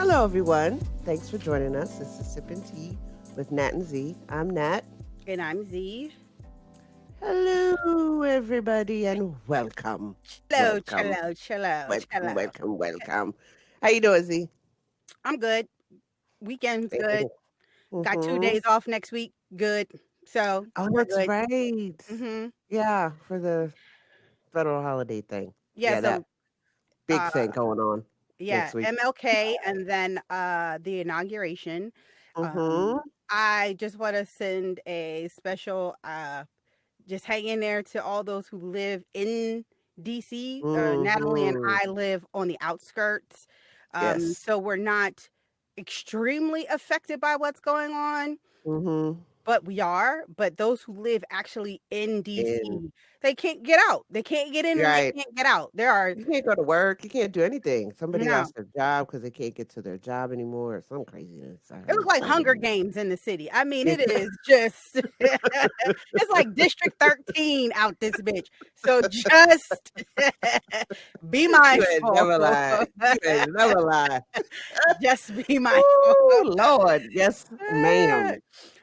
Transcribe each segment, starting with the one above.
Hello, everyone. Thanks for joining us. This is Sippin' Tea with Nat and Z. I'm Nat. And I'm Z. Hello, everybody, and welcome. Hello, Welcome. cello, cello, Welcome, cello. welcome, welcome. How you doing, Z? I'm good. Weekend's good. Got 2 days Mm-hmm. off next week. Good. So Oh, we're that's good. right. hmm Yeah, for the federal holiday thing. Yeah. Yeah, that So big uh, thing going on yeah, next week. MLK and then the inauguration. Um, Mm-hmm. I just want to send a special just hang in there to all those who live in DC. Natalie and Mm-hmm. I live on the outskirts. Yes. So we're not extremely affected by what's going on, Mm-hmm. but we are. But those who live actually in And DC, they can't get out. They can't get in and they right. can't get out. There are You can't go to work. You can't do anything. Somebody no. lost their job because they can't get to their job anymore or some craziness. I It heard looks like Hunger something. Games in the city. I mean, it It, is just it's like District 13 out this bitch. So just be you ain't never mindful. lie. You ain't never lie. Just be mindful. Oh, Lord. Yes, ma'am.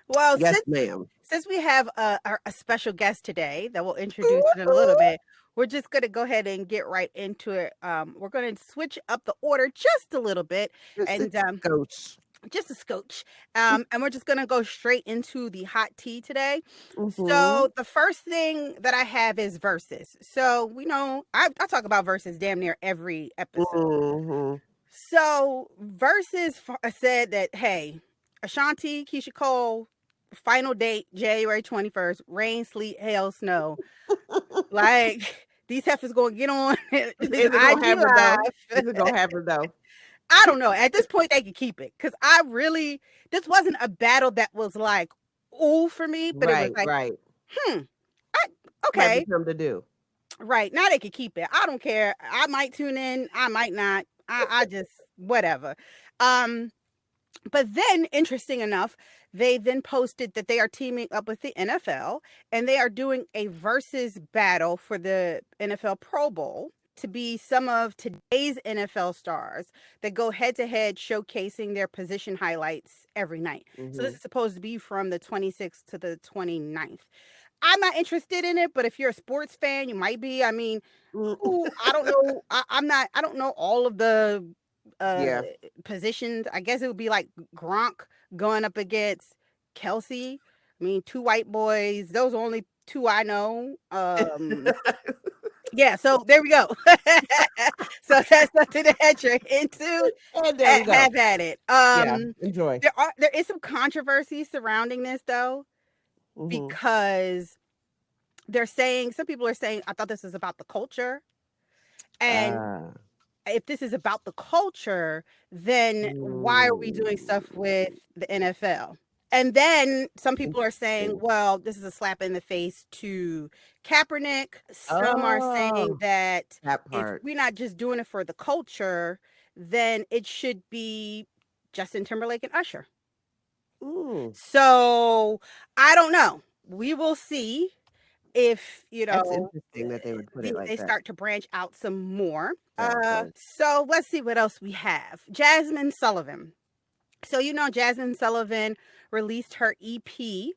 Well, Yes, since ma'am. since we have a special guest today that we'll introduce in a little bit, we're just going to go ahead and get right into it. We're going to switch up the order just a little bit, Just a and coach. just a scotch. And we're just going to go straight into the hot tea today. Mm-hmm. So the first thing that I have is verses. So we know I talk about verses damn near every episode. Mm-hmm. So verses said that, hey, Ashanti, Keisha Cole, final date January 21st, rain, sleet, hail, snow. Like these heifers gonna get on this Is it gonna IG happen though? live. Is it gonna happen though? I don't know. At this point, they could keep it because this wasn't a battle that was like, ooh, for me, but it was Right, like, right. hmm, I, Might be okay, something to do. right. Now they could keep it. I don't care. I might tune in. I might not. I just, whatever. Um, But then, interesting enough, they then posted that they are teaming up with the NFL and they are doing a versus battle for the NFL Pro Bowl to be some of today's NFL stars that go head to head, showcasing their position highlights every night. So, Mm-hmm. this is supposed to be from the 26th to the 29th. I'm not interested in it, but if you're a sports fan, you might be. I mean, ooh, I don't know. I'm not. I don't know all of the uh Yeah. positions. I guess it would be like Gronk going up against Kelsey. I mean, two white boys. Those are only two I know. Yeah. So there we go. So that's something that you're into. And there we go. Have at it. Yeah. Enjoy. There is some controversy surrounding this though, Mm-hmm. because they're saying some people are saying I thought this was about the culture, and Uh, if this is about the culture, then why are we doing mm, stuff with the NFL? And then some people are saying, interesting. well, this is a slap in the face to Kaepernick. Some are saying Oh, that that if part. we're not just doing it for the culture, then it should be Justin Timberlake and Usher. Mm, So I don't know. We will see if that's interesting that they would put it like they that. start to branch out some more. Yeah, it does. So let's see what else we have. Jasmine Sullivan. So Jasmine Sullivan released her EP,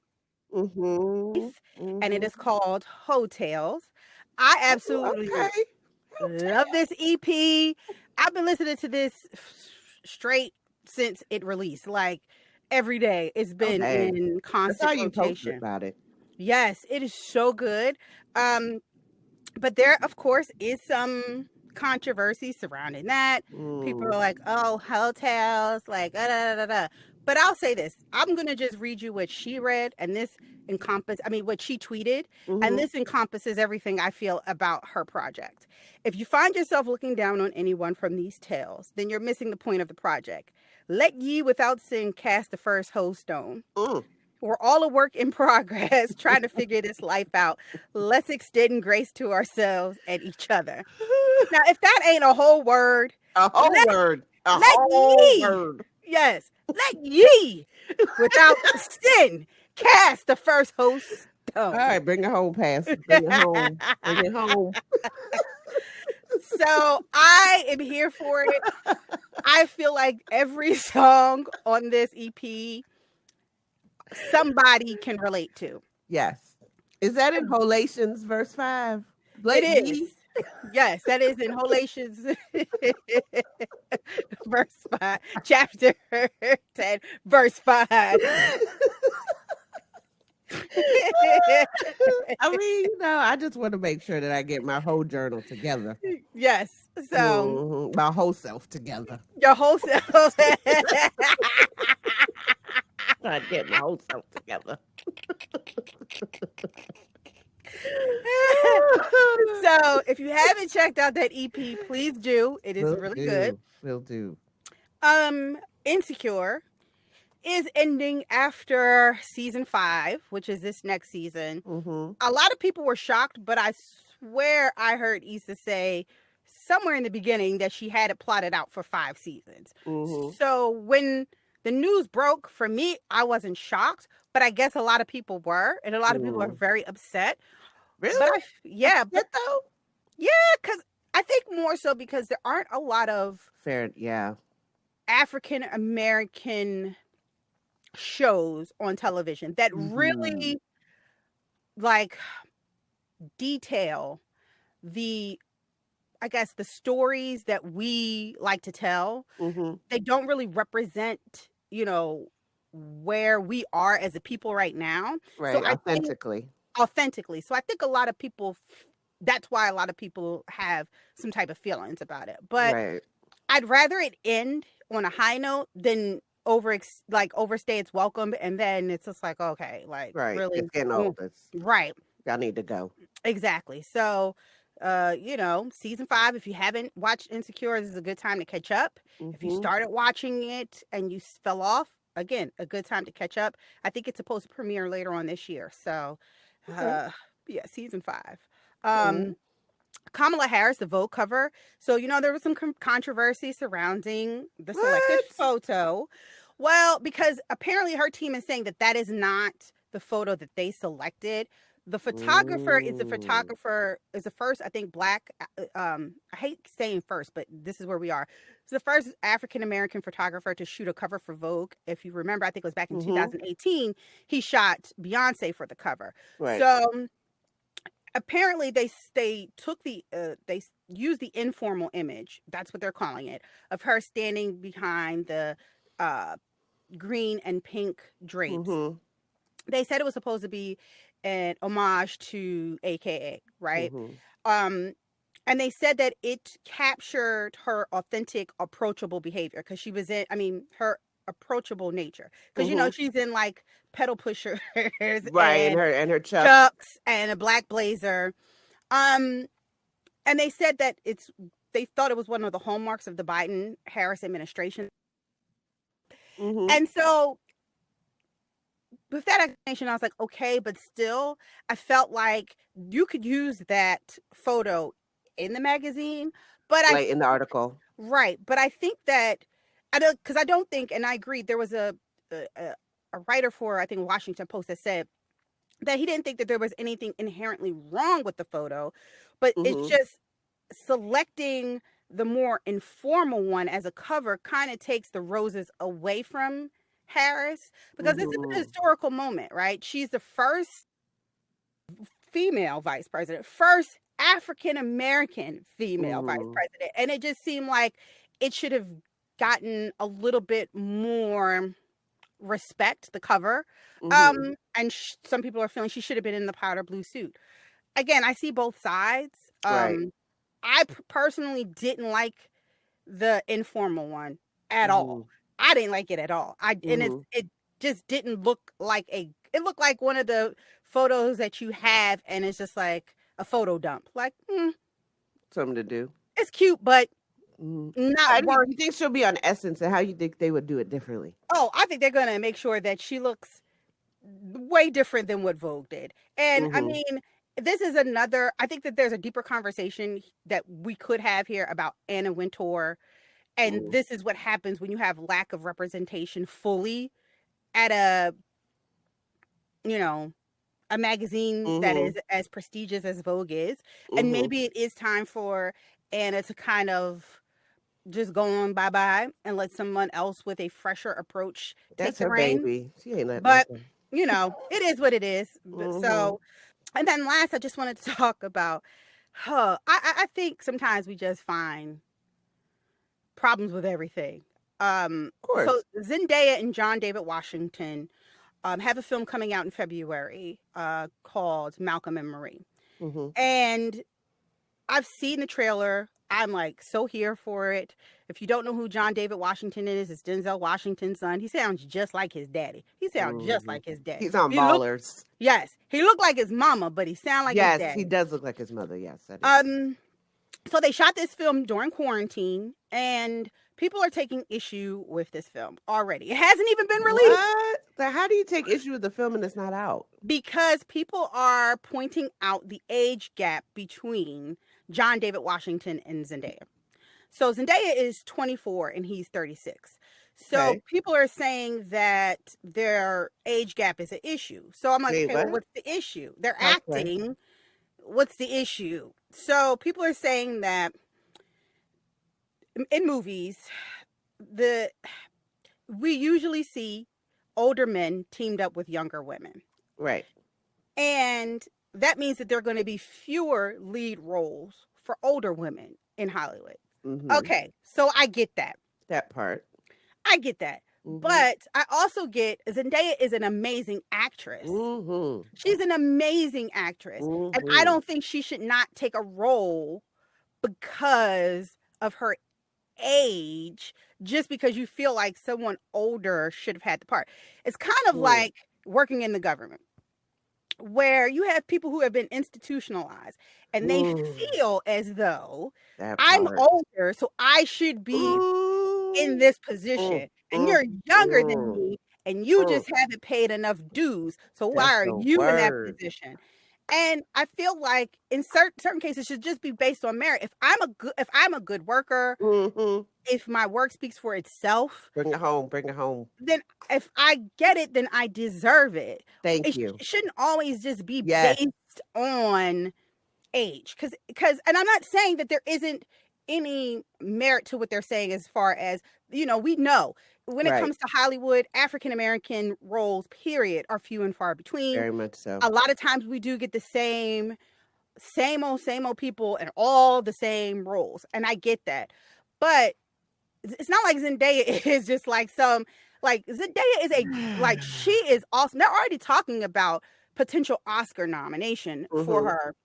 Mm-hmm. and it Mm-hmm. is called Hotels. I Oh, absolutely okay. love this EP. I've been listening to this straight since it released, like every day. It's Oh, been dang. in I saw constant you posted rotation. about it. Yes, it is so good. Um, but there, of course, is some controversy surrounding that. People Mm, are like, "Oh, hotels," like da da da da. But I'll say this: I'm gonna just read you what she read, and what she tweeted, and mm-hmm. this encompasses everything I feel about her project. If you find yourself looking down on anyone from these tales, then you're missing the point of the project. Let ye without sin cast the first hoe stone. Mm. We're all a work in progress, trying to figure this life out. Let's extend grace to ourselves and each other. Now, if that ain't a whole word, A whole let word. A let whole ye, word. yes, let ye without sin cast the first host All stone. right, bring it home, Pastor. Bring it home. Bring it home. So I am here for it. I feel like every song on this EP somebody can relate to. Yes. Is that in Holations verse 5? It Blake is. B? Yes, that is in Holations verse 5, chapter 10, verse 5. I mean, I just want to make sure that I get my whole journal together. Yes. So My whole self together. your whole self. Try to get my whole self together. So if you haven't checked out that EP, please do. It is Will really good. do. Will do. Insecure is ending after season 5, which is this next season. Mm-hmm. A lot of people were shocked, but I swear I heard Issa say somewhere in the beginning that she had it plotted out for 5 seasons. Mm-hmm. So when the news broke, for me, I wasn't shocked, but I guess a lot of people were, and a lot of people are very upset. But Really? yeah, but Upset though? yeah, because I think more so because there aren't a lot of Fair, yeah. African American shows on television that Mm-hmm. really like detail the I guess the stories that we like to tell. Mm-hmm. They don't really represent, where we are as a people right now. So Right. I think Authentically. authentically. So I think a lot of people that's why a lot of people have some type of feelings about it. But Right. I'd rather it end on a high note than overstay its welcome, and then it's just like, okay, like Right. really. It's getting old. Right. Y'all need to go. Exactly. So season 5, if you haven't watched Insecure, this is a good time to catch up. If you Mm-hmm. started watching it and you fell off, again, a good time to catch up. I think it's supposed to premiere later on this year. So Okay. yeah, season 5. Cool. Kamala Harris, the Vogue cover. So, there was some controversy surrounding the selected What? photo. Well, because apparently her team is saying that that is not the photo that they selected. The photographer Mm. is the first, I think, black. I hate saying first, but this is where we are. It's the first African American photographer to shoot a cover for Vogue. If you remember, I think it was back in Mm-hmm. 2018. He shot Beyonce for the cover. Right. So apparently they took they used the informal image, that's what they're calling it, of her standing behind the uh green and pink drapes. Mm-hmm. They said it was supposed to be an homage to AKA, right? Mm-hmm. um and they said that it captured her authentic approachable behavior, because she was in I mean her approachable nature, because Mm-hmm. she's in like pedal pushers Right. And and her Chuck. chucks and a black blazer. um and they said that they thought it was one of the hallmarks of the Biden Harris administration. Mm-hmm. And so with that explanation, I was like, okay, but still, I felt like you could use that photo in the magazine. But I Like in the article. right, but I think that I don't think, and I agree. There was a writer for, I think, Washington Post that said that he didn't think that there was anything inherently wrong with the photo, but it's Mm-hmm. just selecting the more informal one as a cover kind of takes the roses away from Harris, because this is a Mm-hmm. historical moment, right? She's the first female vice president, first African American female vice Mm-hmm. president, and it just seemed like it should have gotten a little bit more respect, the cover. Mm-hmm. And some people are feeling she should have been in the powder blue suit. Again, I see both sides. Right. I personally didn't like the informal one at Mm-hmm. all. I didn't like it at all. Mm-hmm. It just didn't look like it looked like one of the photos that you have, and it's just like a photo dump. Like, Something to do. it's cute, but Mm-hmm. How not do worth. you think she'll be on Essence, and how you think they would do it differently? Oh, I think they're gonna make sure that she looks way different than what Vogue did. And I Mm-hmm. mean, this is another. I think that there's a deeper conversation that we could have here about Anna Wintour. And Mm-hmm. this is what happens when you have lack of representation fully at you know, a magazine that Mm-hmm. is as prestigious as Vogue is. And Mm-hmm. maybe it is time for and it's a kind of just go on bye-bye and let someone else with a fresher approach take That's the her reign. baby. She ain't letting that But, go. it is what it is. Mm-hmm. So, and then last, I just wanted to talk about, I think sometimes we just find problems with everything. Of So course. Zendaya and John David Washington have a film coming out in February called Malcolm and Marie. Mm-hmm. And I've seen the trailer. I'm like so here for it. If you don't know who John David Washington is, it's Denzel Washington's son. He sounds just like his daddy. He sounds just Mm-hmm. like his daddy. He's on He looked Ballers. Yes, he looked like his mama, but he sounded like his Yes, he daddy. does look like his mother. Yes, that is. Um, so they shot this film during quarantine, and people are taking issue with this film already. It hasn't even been released What? So how do you take issue with the film and it's not out? because people are pointing out the age gap between John David Washington and Zendaya. So Zendaya is 24 and he's 36. So Okay. people are saying that their age gap is an issue. So I'm like, Wait, okay, well, what? what's the issue? They're Okay. acting. What's the issue? So people are saying that in movies, the we usually see older men teamed up with younger women. Right. And that means that there are going to be fewer lead roles for older women in Hollywood. Mm-hmm. Okay, so I get that. That part. I get that. Mm-hmm. But I also get Zendaya is an amazing actress. Mm-hmm. She's an amazing actress. And I Mm-hmm. don't think she should not take a role because of her age, just because you feel like someone older should have had the part. It's kind of Mm. like working in the government where you have people who have been institutionalized and they Mm. feel as though That I'm part. older, so I should be in Ooh. this Mm, position, and mm, you're younger than mm, me, and you mm. just haven't paid enough dues. So why That's are the you in that word. position? And I feel like in certain cases, it should just be based on merit. If I'm a good worker, Mm-hmm. if my work speaks for itself, Bring it home. Bring it home. then if I get it, then I deserve it. Thank It you. shouldn't always just be Yes. based on age, because and I'm not saying that there isn't any merit to what they're saying, as far as we know when it Right. comes to Hollywood, African American roles period are few and far between. Very much so. A lot of times we do get the same old people and all the same roles, and I get that. But it's not like Zendaya is just like some, like Zendaya is she is awesome. They're already talking about potential Oscar nomination for Mm-hmm. her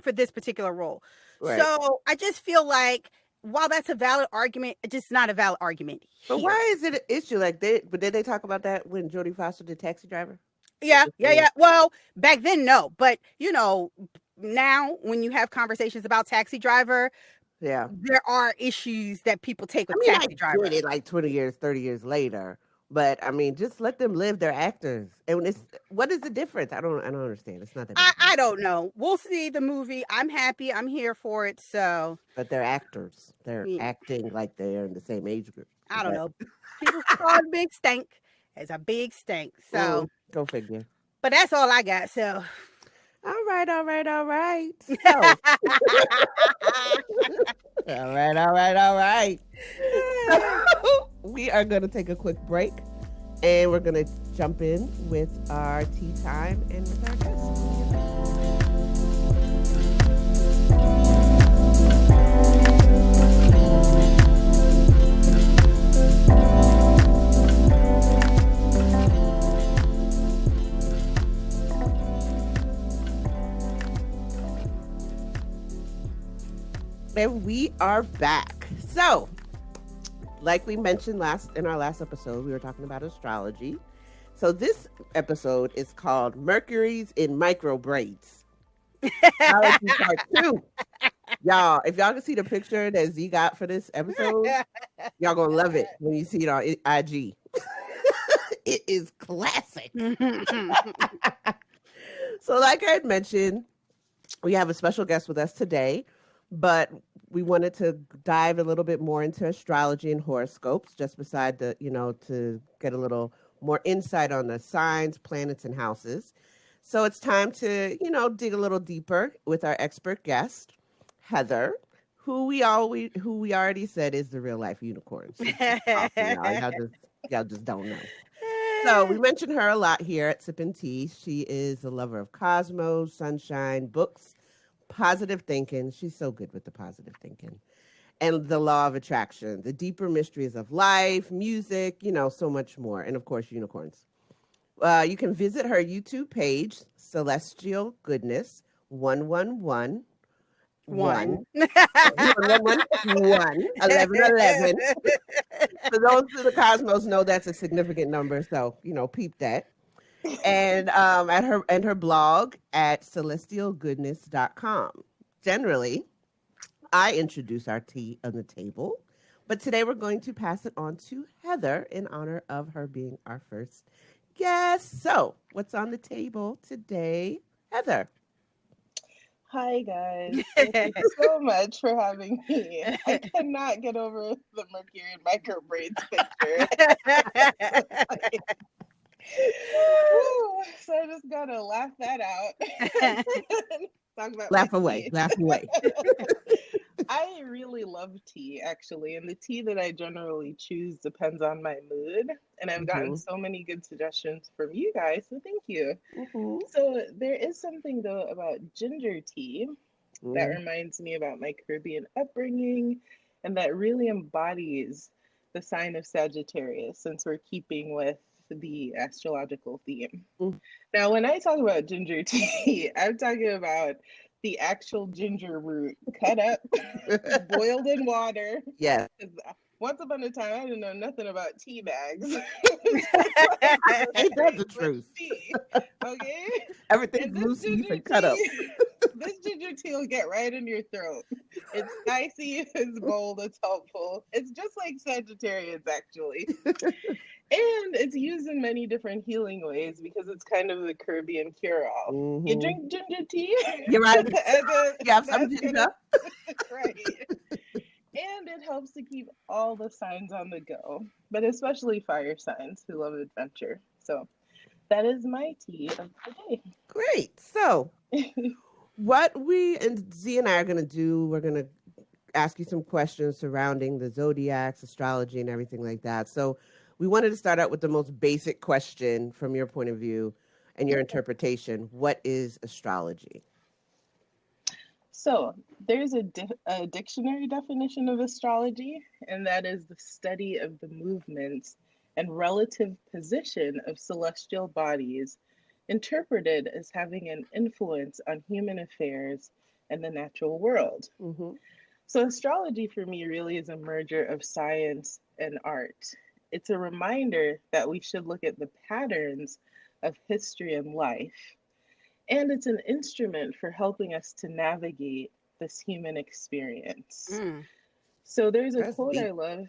for this particular role. Right. So I just feel like while that's a valid argument, it's just not a valid argument But here. why is it an issue? Like but did they talk about that when Jodie Foster did Taxi Driver? Yeah, Just yeah, saying. yeah. Well, back then, no. But, now when you have conversations about Taxi Driver, Yeah. there are issues that people take I with mean, I Taxi Driver. get it like 20 years, 30 years later. But I mean, just let them live. They're actors. And when it's what is the difference? I don't understand. It's not that big I, of a deal. I don't know. We'll see the movie. I'm happy. I'm here for it. So, But they're actors. They're yeah, acting like they're in the same age group. I don't But know. People call it a big stink. It's a big stink. So, go figure. but that's all I got. So, All right, all right, all right. So, all right, all right, all right. So, we are going to take a quick break and we're going to jump in with our tea time and with our guests. And we are back. So, like we mentioned in our last episode, we were talking about astrology. So this episode is called Mercury's in Microbraids. Astrology part 2. Y'all, if y'all can see the picture that Z got for this episode, y'all gonna love it when you see it on IG. It is classic. So like I had mentioned, we have a special guest with us today, but we wanted to dive a little bit more into astrology and horoscopes, just beside to get a little more insight on the signs, planets, and houses. So it's time to, dig a little deeper with our expert guest, Heather, who we already said is the real life unicorn. She's just talking, y'all. Y'all just don't know. So we mentioned her a lot here at Sip and Tea. She is a lover of cosmos, sunshine, books, positive thinking. She's so good with the positive thinking. And the law of attraction, the deeper mysteries of life, music, so much more. And of course, unicorns. You can visit her YouTube page, Celestial Goodness 111 One. 1111. For those of the cosmos know that's a significant number, so peep that. And at her blog at celestialgoodness.com. Generally, I introduce our tea on the table, but today we're going to pass it on to Heather in honor of her being our first guest. So, what's on the table today, Heather? Hi, guys. Thank you so much for having me. I cannot get over the Mercury and Microbraids picture. Woo, so I just gotta laugh that out. Talk about Laugh away. I really love tea, actually, and the tea that I generally choose depends on my mood. And I've gotten so many good suggestions from you guys, so thank you. So there is something, though, about ginger tea that reminds me about my Caribbean upbringing, and that really embodies the sign of Sagittarius, since we're keeping with the astrological theme. Now, when I talk about ginger tea, I'm talking about the actual ginger root cut up, boiled in water. Yeah. Once upon a time, I didn't know nothing about tea bags. Ain't that the truth? Tea, okay? Everything's loose leaf and cut up. This ginger tea will get right in your throat. It's spicy, it's bold, it's helpful. It's just like Sagittarius, actually. And it's used in many different healing ways because it's kind of the Caribbean cure-all. You drink ginger tea? You're right. You have some ginger. Right. And it helps to keep all the signs on the go, but especially fire signs who love adventure. So that is my tea of the day. Great. So what we and Z and I are going to do, we're going to ask you some questions surrounding the zodiacs, astrology, and everything like that. So we wanted to start out with the most basic question from your point of view and your interpretation. What is astrology? So there's a dictionary definition of astrology, and that is the study of the movements and relative position of celestial bodies, interpreted as having an influence on human affairs and the natural world. So astrology for me really is a merger of science and art. It's a reminder that we should look at the patterns of history and life. And it's an instrument for helping us to navigate this human experience. So there's a quote I love.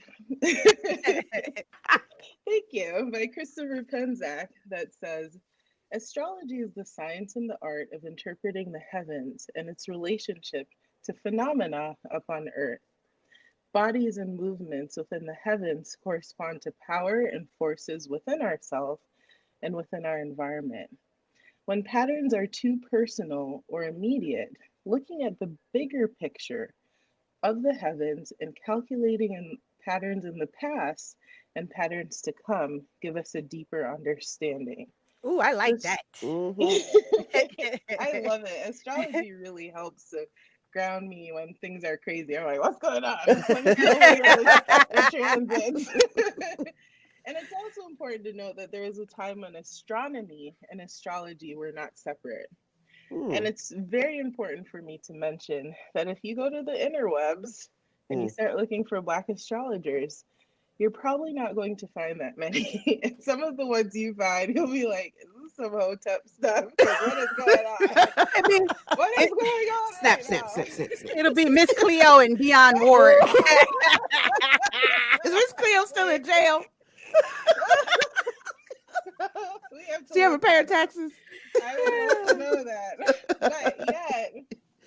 Thank you. By Christopher Penczak that says, astrology is the science and the art of interpreting the heavens and its relationship to phenomena upon earth. Bodies and movements within the heavens correspond to power and forces within ourselves and within our environment. When patterns are too personal or immediate, looking at the bigger picture of the heavens and calculating in patterns in the past and patterns to come give us a deeper understanding. Ooh, I like that. I love it. Astrology really helps to ground me when things are crazy. I'm like, what's going on? Let me know the transits. And it's also important to note that there is a time when astronomy and astrology were not separate. And it's very important for me to mention that if you go to the interwebs and you start looking for Black astrologers, you're probably not going to find that many. And some of the ones you find, you'll be like, is this some hotep stuff? What is going on? I mean, what is going on? Snap. It'll be Miss Cleo and Dionne Ward. Is Miss Cleo still in jail? Do you have a pair of taxes? I would love to know that. But yet,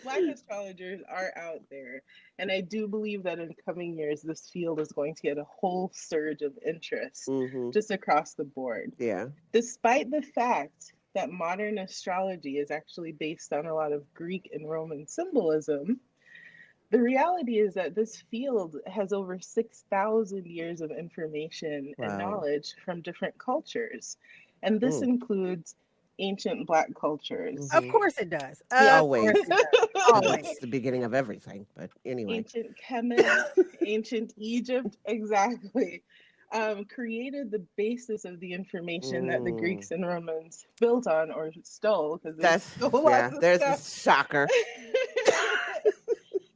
Black astrologers are out there. And I do believe that in coming years, this field is going to get a whole surge of interest just across the board. Yeah. Despite the fact that modern astrology is actually based on a lot of Greek and Roman symbolism, The reality is that this field has over 6,000 years of information and Wow. knowledge from different cultures. And this Mm. includes ancient Black cultures, Of Hmm. course it does. Yeah, Of course always. it does. Because Always. it's the beginning of everything. But anyway. ancient Kemet, ancient Egypt, exactly, created the basis of the information that the Mm. Greeks and Romans built on or stole because they That's, stole lots yeah, of there's a stuff. shocker.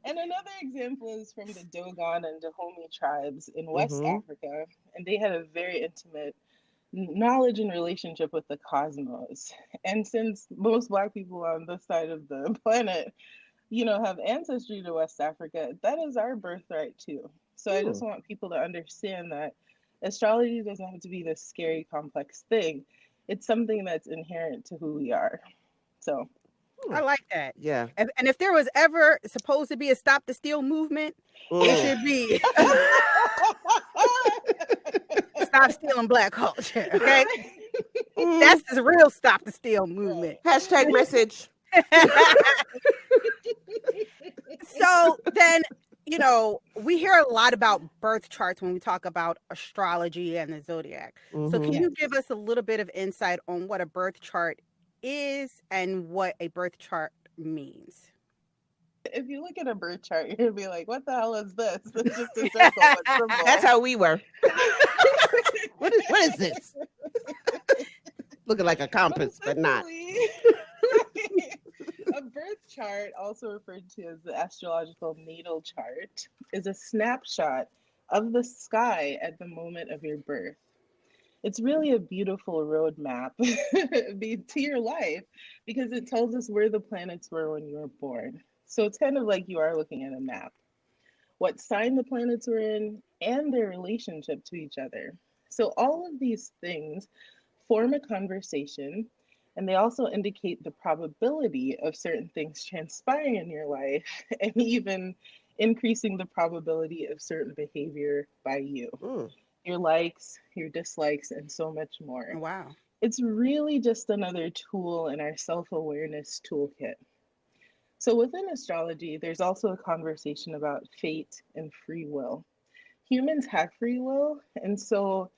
And another example is from the Dogon and Dahomey tribes in West Mm-hmm. Africa, and they had a very intimate knowledge and relationship with the cosmos. And since most Black people on this side of the planet, have ancestry to West Africa, that is our birthright too. So I just Mm. want people to understand that astrology doesn't have to be this scary, complex thing. It's something that's inherent to who we are. So, I Mm. like that. Yeah. And if there was ever supposed to be a stop the steal movement, it Mm. should be stop stealing Black culture. Okay, Mm. that's the real stop the steal movement. right. Hashtag message. So then, we hear a lot about birth charts when we talk about astrology and the zodiac. So can Mm-hmm. you Yes. give us a little bit of insight on what a birth chart is and what a birth chart means? If you look at a birth chart, you're gonna be like, "What the hell is this? It's just a circle with That's symbols." how we were. What is this? Looking like a But compass, but not. essentially, a birth chart, also referred to as the astrological natal chart, is a snapshot of the sky at the moment of your birth. It's really a beautiful roadmap to your life because it tells us where the planets were when you were born. So it's kind of like you are looking at a map, what sign the planets were in, and their relationship to each other. So all of these things form a conversation, and they also indicate the probability of certain things transpiring in your life and even increasing the probability of certain behavior by you, Mm. your likes, your dislikes, and so much more. Wow. It's really just another tool in our self awareness toolkit. So, within astrology, there's also a conversation about fate and free will. Humans have free will, and so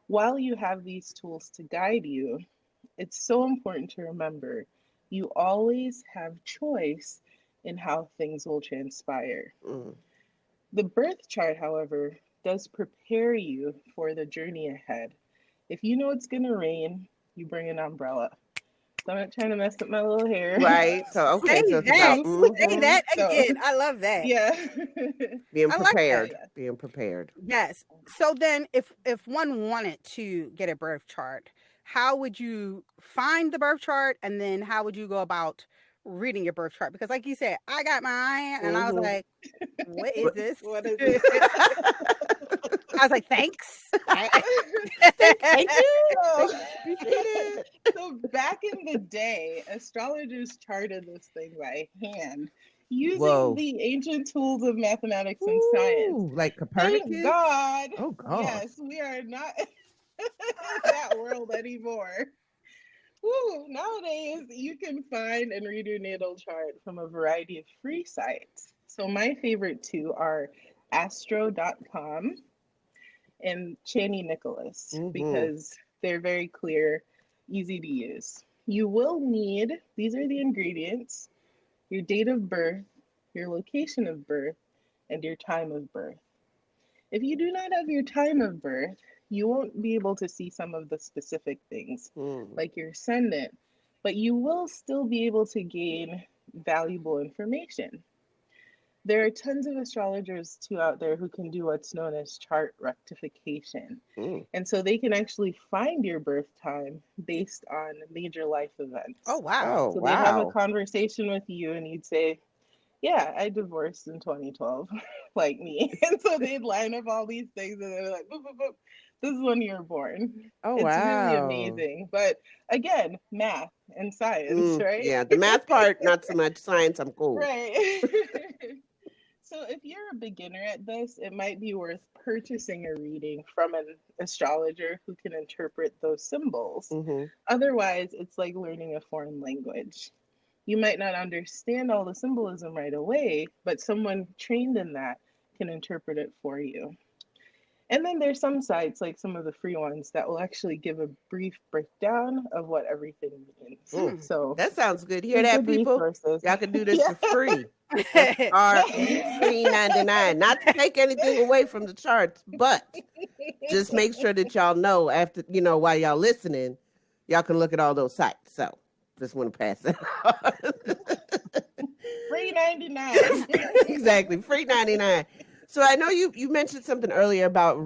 while you have these tools to guide you, it's so important to remember you always have choice in how things will transpire. Mm. The birth chart, however, does prepare you for the journey ahead. If you know it's going to rain, you bring an umbrella. So I'm not trying to mess up my little hair. Right. So Say okay. So it's that. about Say that So, again. I love that. yeah. being I like that. prepared. Yeah. Being prepared. Yes. So then if one wanted to get a birth chart, how would you find the birth chart and then how would you go about reading your birth chart? Because like you said, I got mine and I was Mm-hmm. like, what is But this? What is I was like, thanks. thank you. so? Thank you. Appreciate it. So back in the day, astrologers charted this thing by hand using Whoa. the ancient tools of mathematics and science. Ooh, like Thank Copernicus. God, Oh gosh. yes, we are not in that world anymore. Woo, nowadays, you can find and read your natal chart from a variety of free sites. So, my favorite two are astro.com and Channy Nicholas Mm-hmm. because they're very clear, easy to use. You will need, these are the ingredients, your date of birth, your location of birth, and your time of birth. If you do not have your time of birth, you won't be able to see some of the specific things, Mm. like your ascendant, but you will still be able to gain valuable information. There are tons of astrologers too out there who can do what's known as chart rectification. Mm. And so they can actually find your birth time based on major life Oh events. wow. Oh So they'd have a wow. conversation with you and you'd say, yeah, I divorced in 2012, like me. And so they'd line up all these things and they're like, boop, boop, boop. This is when you were born. Oh It's really wow. amazing. But again, math and science, Mm. right? Yeah, the math part, not so much science. I'm cool. Right. So if you're a beginner at this, it might be worth purchasing a reading from an astrologer who can interpret those symbols. Mm-hmm. Otherwise, it's like learning a foreign language. You might not understand all the symbolism right away, but someone trained in that can interpret it for you. And then there's some sites, like some of the free ones, that will actually give a brief breakdown of what everything means. Mm, So that sounds good. Hear some that, good people? resources. Y'all can do this Yeah. for free. That's our free 99. Not to take anything away from the charts, but just make sure that y'all know after, while y'all listening, y'all can look at all those sites. So just want to pass that on. Free 99. Exactly. Free 99. So I know you mentioned something earlier about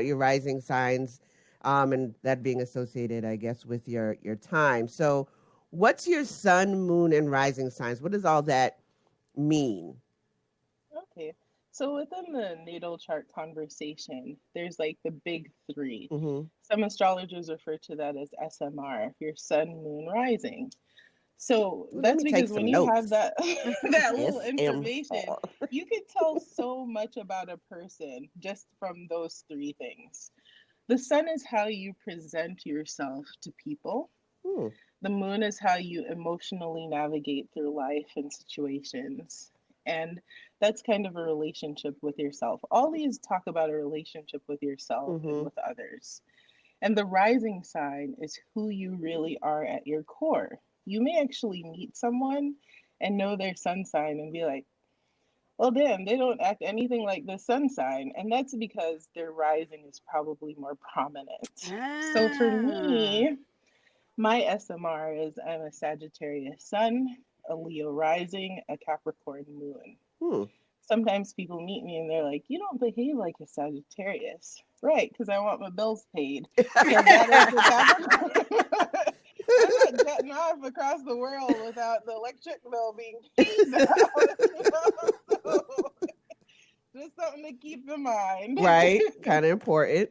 your rising signs, and that being associated, I guess, with your time. So what's your sun, moon, and rising signs? What does all that mean? Okay. So within the natal chart conversation, there's like the big three. Mm-hmm. Some astrologers refer to that as SMR, your sun, moon, rising. So Ooh, let that's me take because when some you have notes. that that little information, SMR. you can tell so much about a person just from those three things. The sun is how you present yourself to people. Hmm. The moon is how you emotionally navigate through life and situations. And that's kind of a relationship with yourself. All these talk about a relationship with yourself and Mm-hmm. with others. And the rising sign is who you really are at your core. You may actually meet someone and know their sun sign and be like, well, damn, they don't act anything like the sun sign. And that's because their rising is probably more prominent. So for Ah. me, my SMR is I'm a Sagittarius sun, a Leo rising, a Capricorn moon. Hmm. Sometimes people meet me and they're like, you don't behave like a Sagittarius. Right, because I want my bills paid. Because that is the Capricorn. I'm not jetting off across the world without the electric bill being paid now. So just something to keep in mind. Right. Kind of important.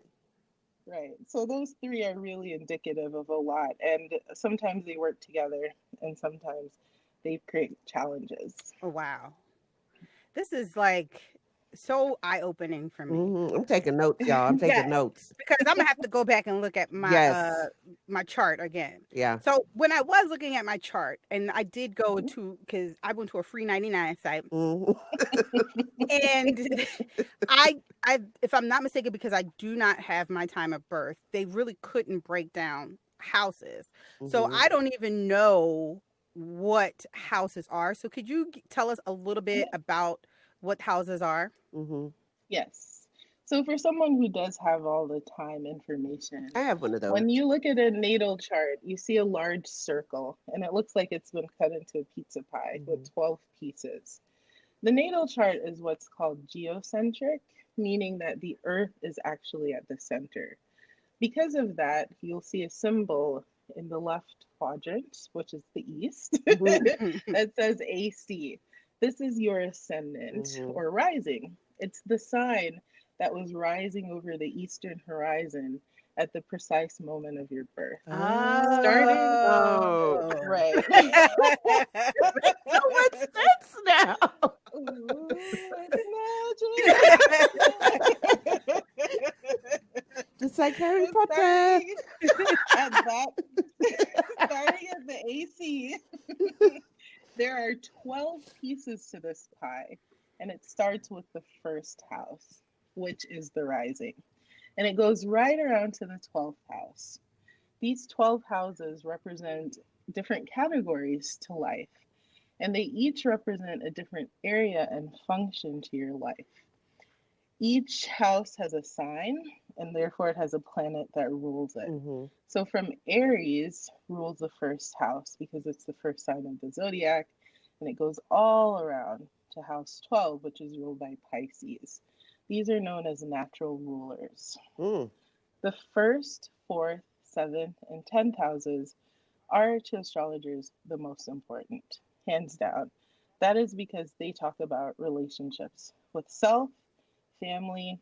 Right. So those three are really indicative of a lot. And sometimes they work together and sometimes they create challenges. Oh, wow. This is like so eye-opening for me. Mm-hmm. I'm taking notes, y'all. I'm taking Yes, notes. because I'm gonna have to go back and look at Yes. my chart again. Yeah. So when I was looking at my chart, and I did go Mhm. to because I went to a free 99 site, Mm-hmm. and I if I'm not mistaken, because I do not have my time of birth, they really couldn't break down houses. So Mm-hmm. I don't even know what houses are. So could you tell us a little bit Yeah. about what houses are? Mm-hmm. Yes. So for someone who does have all the time information, I have one of those. when you look at a natal chart, you see a large circle and it looks like it's been cut into a pizza pie Mm-hmm. with 12 pieces. The natal chart is what's called geocentric, meaning that the earth is actually at the center. Because of that, you'll see a symbol in the left quadrant, which is the east, Mm-hmm. that says AC. This is your ascendant Mm-hmm. or rising. It's the sign that was rising over the eastern horizon at the precise moment of your birth. Starting, Oh, Oh. right. makes so much sense now. Ooh, it's magic. Just like Harry So Potter. at that starting at the AC, there are 12 pieces to this pie, and it starts with the first house, which is the rising. And it goes right around to the 12th house. These 12 houses represent different categories to life, and they each represent a different area and function to your life. Each house has a sign, and therefore it has a planet that rules it. Mm-hmm. So, from Aries rules the first house because it's the first sign of the zodiac, and it goes all around to house 12, which is ruled by Pisces. These are known as natural rulers. Mm. The first, fourth, seventh, and 10th houses are to astrologers the most important, hands down. That is because they talk about relationships with self, family,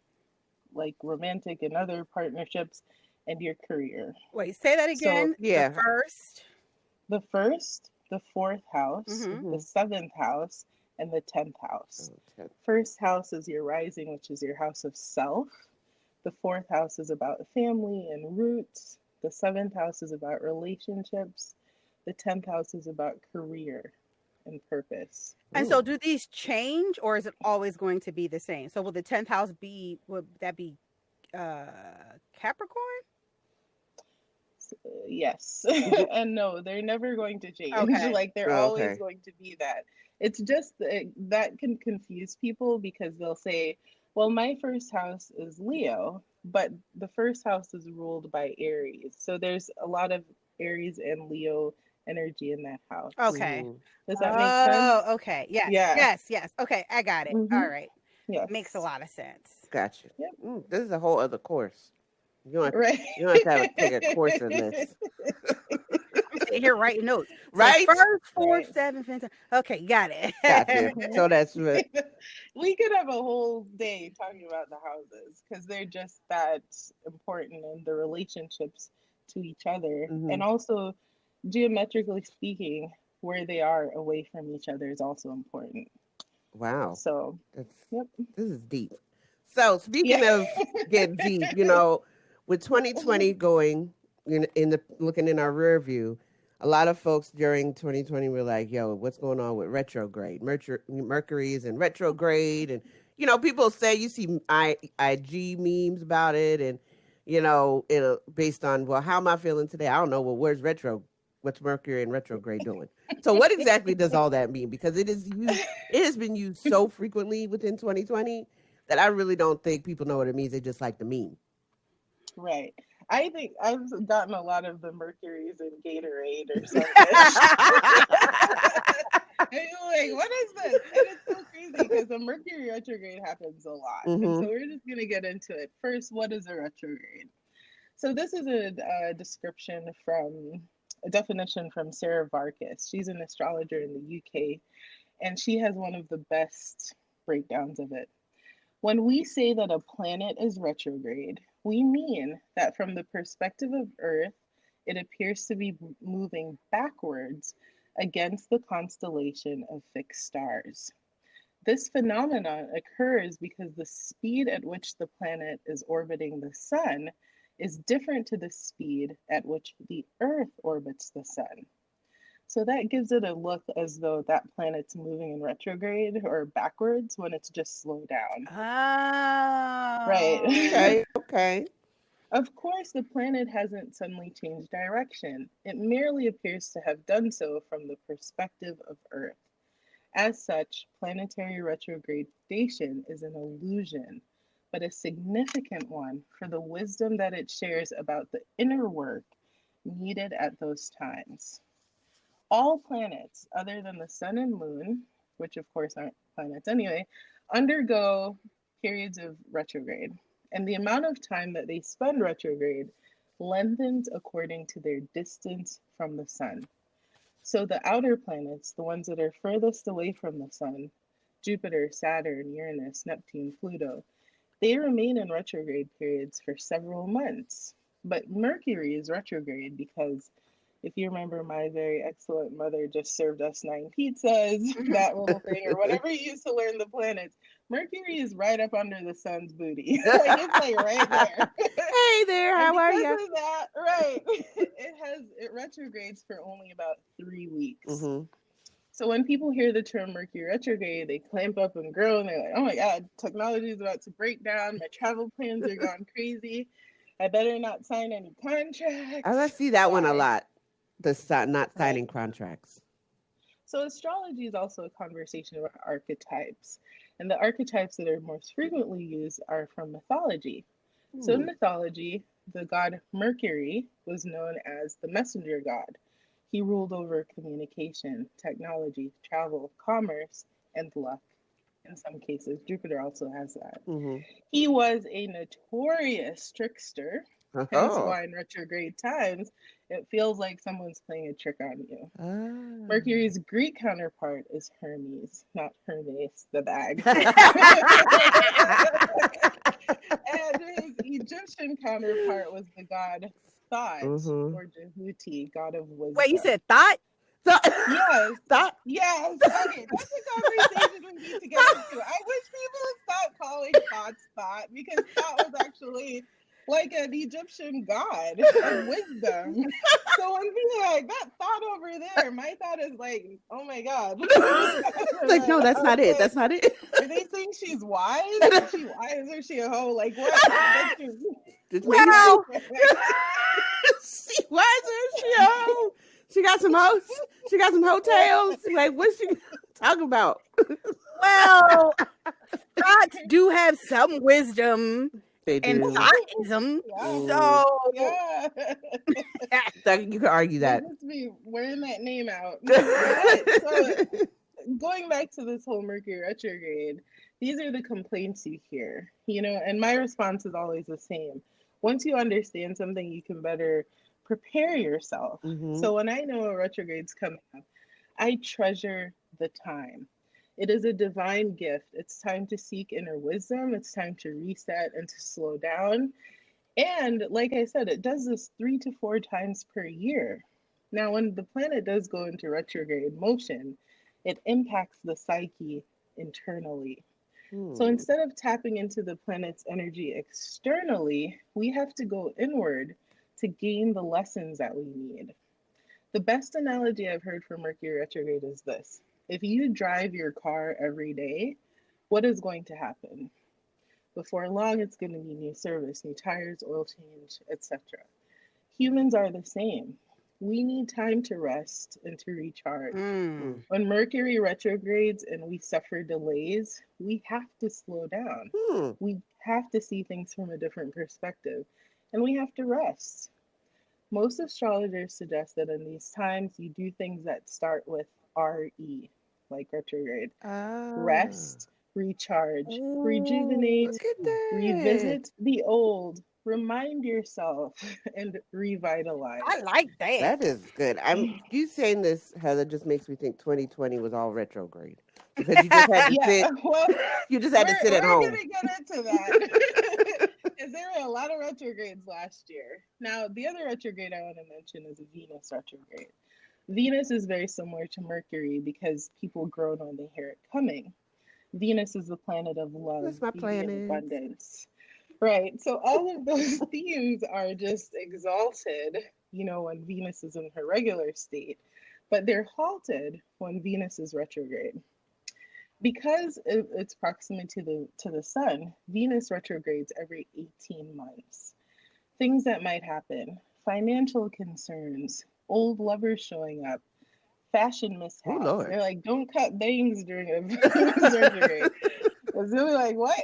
like romantic and other partnerships, and your career. Wait, say that So again. The Yeah. first. the first, the fourth house, Mm-hmm. the Mm-hmm. seventh house, and the 10th house. Oh, 10. First house is your rising, which is your house of self. The fourth house is about family and roots. The seventh house is about relationships. The 10th house is about career and purpose. And so Ooh. do these change, or is it always going to be the same? So will the 10th house be, would that be uh Capricorn? Yes. And no, they're never going to change. Okay. Like they're Oh, always okay. going to be that. It's just that can confuse people because they'll say, well, my first house is Leo, but the first house is ruled by Aries. So there's a lot of Aries and Leo energy in that house. Okay. Mhm. Does that make sense? Oh, okay. Yes. Yeah. Yes. Yes. Okay. I got it. Mm-hmm. All right. Makes a Yes. lot of sense. Gotcha. Yep. This is a whole other course. Right. You don't have to take a course in this. I'm sitting here writing notes. So Right? first, fourth, Right. seventh, fifth. Okay, got it. Gotcha. So that's what. We could have a whole day talking about the houses because they're just that important in the relationships to each other. Hmm. And also, geometrically speaking, where they are away from each other is also important. Wow. So, That's yep. this is deep. So Yeah. speaking of getting deep, with 2020 going in the looking in our rear view, a lot of folks during 2020 were like, "Yo, what's going on with retrograde? Mercury is in retrograde," and people say you see IG memes about it, and based on, well, how am I feeling today? I don't know. Well, what's Mercury in retrograde doing? So what exactly does all that mean? Because it has been used so frequently within 2020 that I really don't think people know what it means. They just like the meme. Right. I think I've gotten a lot of the Mercuries in Gatorade or some ish. And you're like, what is this? And it's so crazy because the Mercury retrograde happens a lot. And Hmm. so we're just going to get into it. First, what is a retrograde? So this is a description from a definition from Sarah Varkas. She's an astrologer in the UK, and she has one of the best breakdowns of it. When we say that a planet is retrograde, we mean that from the perspective of Earth, it appears to be moving backwards against the constellation of fixed stars. This phenomenon occurs because the speed at which the planet is orbiting the sun is different to the speed at which the Earth orbits the sun. So that gives it a look as though that planet's moving in retrograde or backwards when it's just slowed down. Right. Oh. Okay. Okay. Of course, the planet hasn't suddenly changed direction. It merely appears to have done so from the perspective of Earth. As such, planetary retrogradation is an illusion, but a significant one for the wisdom that it shares about the inner work needed at those times. All planets, other than the sun and moon, which of course aren't planets anyway, undergo periods of retrograde. And the amount of time that they spend retrograde lengthens according to their distance from the sun. So the outer planets, the ones that are furthest away from the sun, Jupiter, Saturn, Uranus, Neptune, Pluto, they remain in retrograde periods for several months. But Mercury is retrograde because if you remember, my very excellent mother just served us 9 pizzas, Mhm. that little thing, or whatever you used to learn the planets. Mercury is right up under the sun's booty. Like it's like right there. Hey there, And how are because you? of that, right, it retrogrades for only about 3 weeks. Hmm. So when people hear the term Mercury retrograde, they clamp up and groan. They're like, "Oh my God, technology is about to break down. My travel plans are gone crazy. I better not sign any I contracts." see that one a Why? lot. Not Right. signing contracts. So astrology is also a conversation about archetypes. And the archetypes that are most frequently used are from mythology. So in Hmm. mythology, the god Mercury was known as the messenger god. He ruled over communication, technology, travel, commerce, and luck. In some cases, Jupiter also has that. Hmm. He was a notorious trickster, hence Oh. why in retrograde times it feels like someone's playing a trick on you. Ah. Mercury's Greek counterpart is Hermes, not Hermes, the bag. And his Egyptian counterpart was the god Thought Hmm. or Jehuti, god of Wait, you wisdom. said thought? So Yes, that. yes. Okay, that's a conversation we need to get into. I wish people would stop calling thoughts thought because thought was actually like an Egyptian god of wisdom. So when people are like, that thought over there, my thought is like, oh my God. Like, no, that's not it. That's not it. Are they saying she's wise? Is she wise or is she a hoe? Like what? That's Just make Well, she wiser. She got some hoes. She got some hotels. Like, what's she talking about? well, thoughts do have some wisdom They and do. thoughtism. yeah. So, Yeah. You can argue They that. must be wearing that name out. But so going back to this whole Mercury retrograde, these are the complaints you hear, and my response is always the same. Once you understand something, you can better prepare yourself. Mm-hmm. So when I know a retrograde's coming up, I treasure the time. It is a divine gift. It's time to seek inner wisdom. It's time to reset and to slow down. And like I said, it does this 3 to 4 times per year. Now, when the planet does go into retrograde motion, it impacts the psyche internally. So Hmm. instead of tapping into the planet's energy externally, we have to go inward to gain the lessons that we need. The best analogy I've heard for Mercury retrograde is this: if you drive your car every day, what is going to happen? Before long, it's going to be new service, new tires, oil change, etc. Humans are the same. We need time to rest and to recharge. mm, When Mercury retrogrades and we suffer delays, we have to slow down. Hmm. We have to see things from a different perspective, and we have to rest. Most astrologers suggest that in these times you do things that start with RE, like retrograde: Ah. rest, recharge, ooh, rejuvenate, Look at that. revisit the old, remind yourself, and revitalize. I like that. That is good. You saying this, Heather, just makes me think 2020 was all retrograde because you just had to Yeah, sit. well, You just had to sit at we're home. gonna get into that because there were a lot of retrogrades last year. Now, the other retrograde I want to mention is Venus retrograde. Venus is very similar to Mercury because people groan when they hear it coming. Venus is the planet of love, That's my beauty, and planet. abundance. Right. So all of those themes are just exalted, when Venus is in her regular state, but they're halted when Venus is retrograde. Because of its proximity to the sun, Venus retrogrades every 18 months. Things that might happen: financial concerns, old lovers showing up, fashion Oh mishaps. Lord. They're like, don't cut bangs during a Venus retrograde. It's really like, what?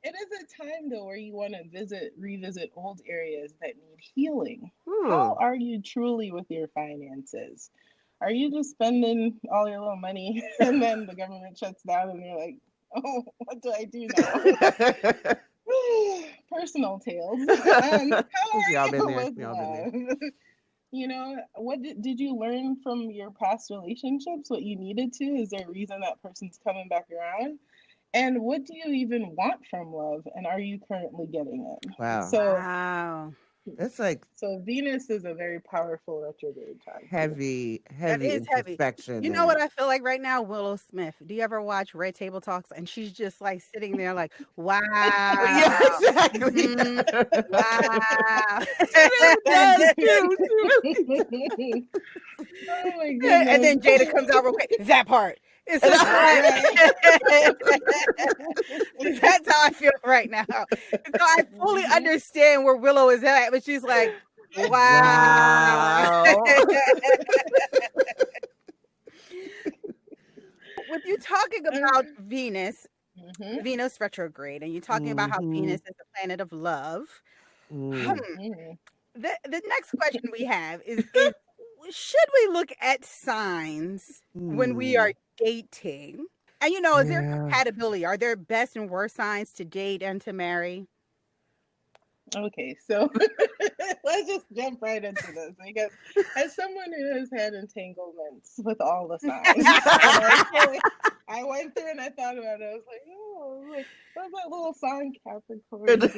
It is a time though where you want to revisit old areas that need healing. Hmm. How are you truly with your finances? Are you just spending all your little money and then the government shuts down and you're like, oh, what do I do now? Personal tales. How are We all been you there. with We all been there. love? What did you learn from your past relationships? What you needed to? Is there a reason that person's coming back around? And what do you even want from love? And are you currently getting it? Wow. So, Wow. That's like so Venus is a very powerful retrograde time too. heavy, That heavy is heavy. introspection You know what and I feel like right now? Willow Smith. Do you ever watch Red Table Talks? And she's just like sitting there, like, yeah, wow, exactly. mhm, wow. She really does too. She really Oh my And goodness. then Jada comes out real quick. That part. It's does. just like Right. that's how I feel right now. And so I fully Mhm. understand where Willow is at, but she's like, wow. Wow. With you talking about Venus, Mhm. Venus retrograde, and you're talking about how Mm-hmm. Venus is the planet of love. Mm. Hmm. Mhm. The next question we have is should we look at signs when we are Mm. dating? And is there Yeah. compatibility? Are there best and worst signs to date and to marry? Okay, so let's just jump right into this because as someone who has had entanglements with all the signs, and I went through and I thought about it, I was like, oh, like what's that little sign Capricorn? The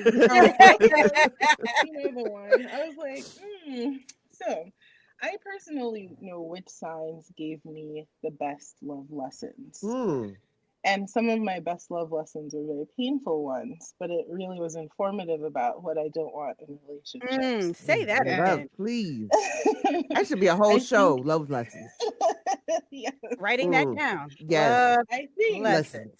one. I was like, So I personally know which signs gave me the best love lessons. mm. And some of my best love lessons were very painful ones, but it really was informative about what I don't want in relationships. Say that Love, again. please. That should be a whole I show. think, Love lessons. yeah, Writing that Mm, down. yes. Love I think lessons.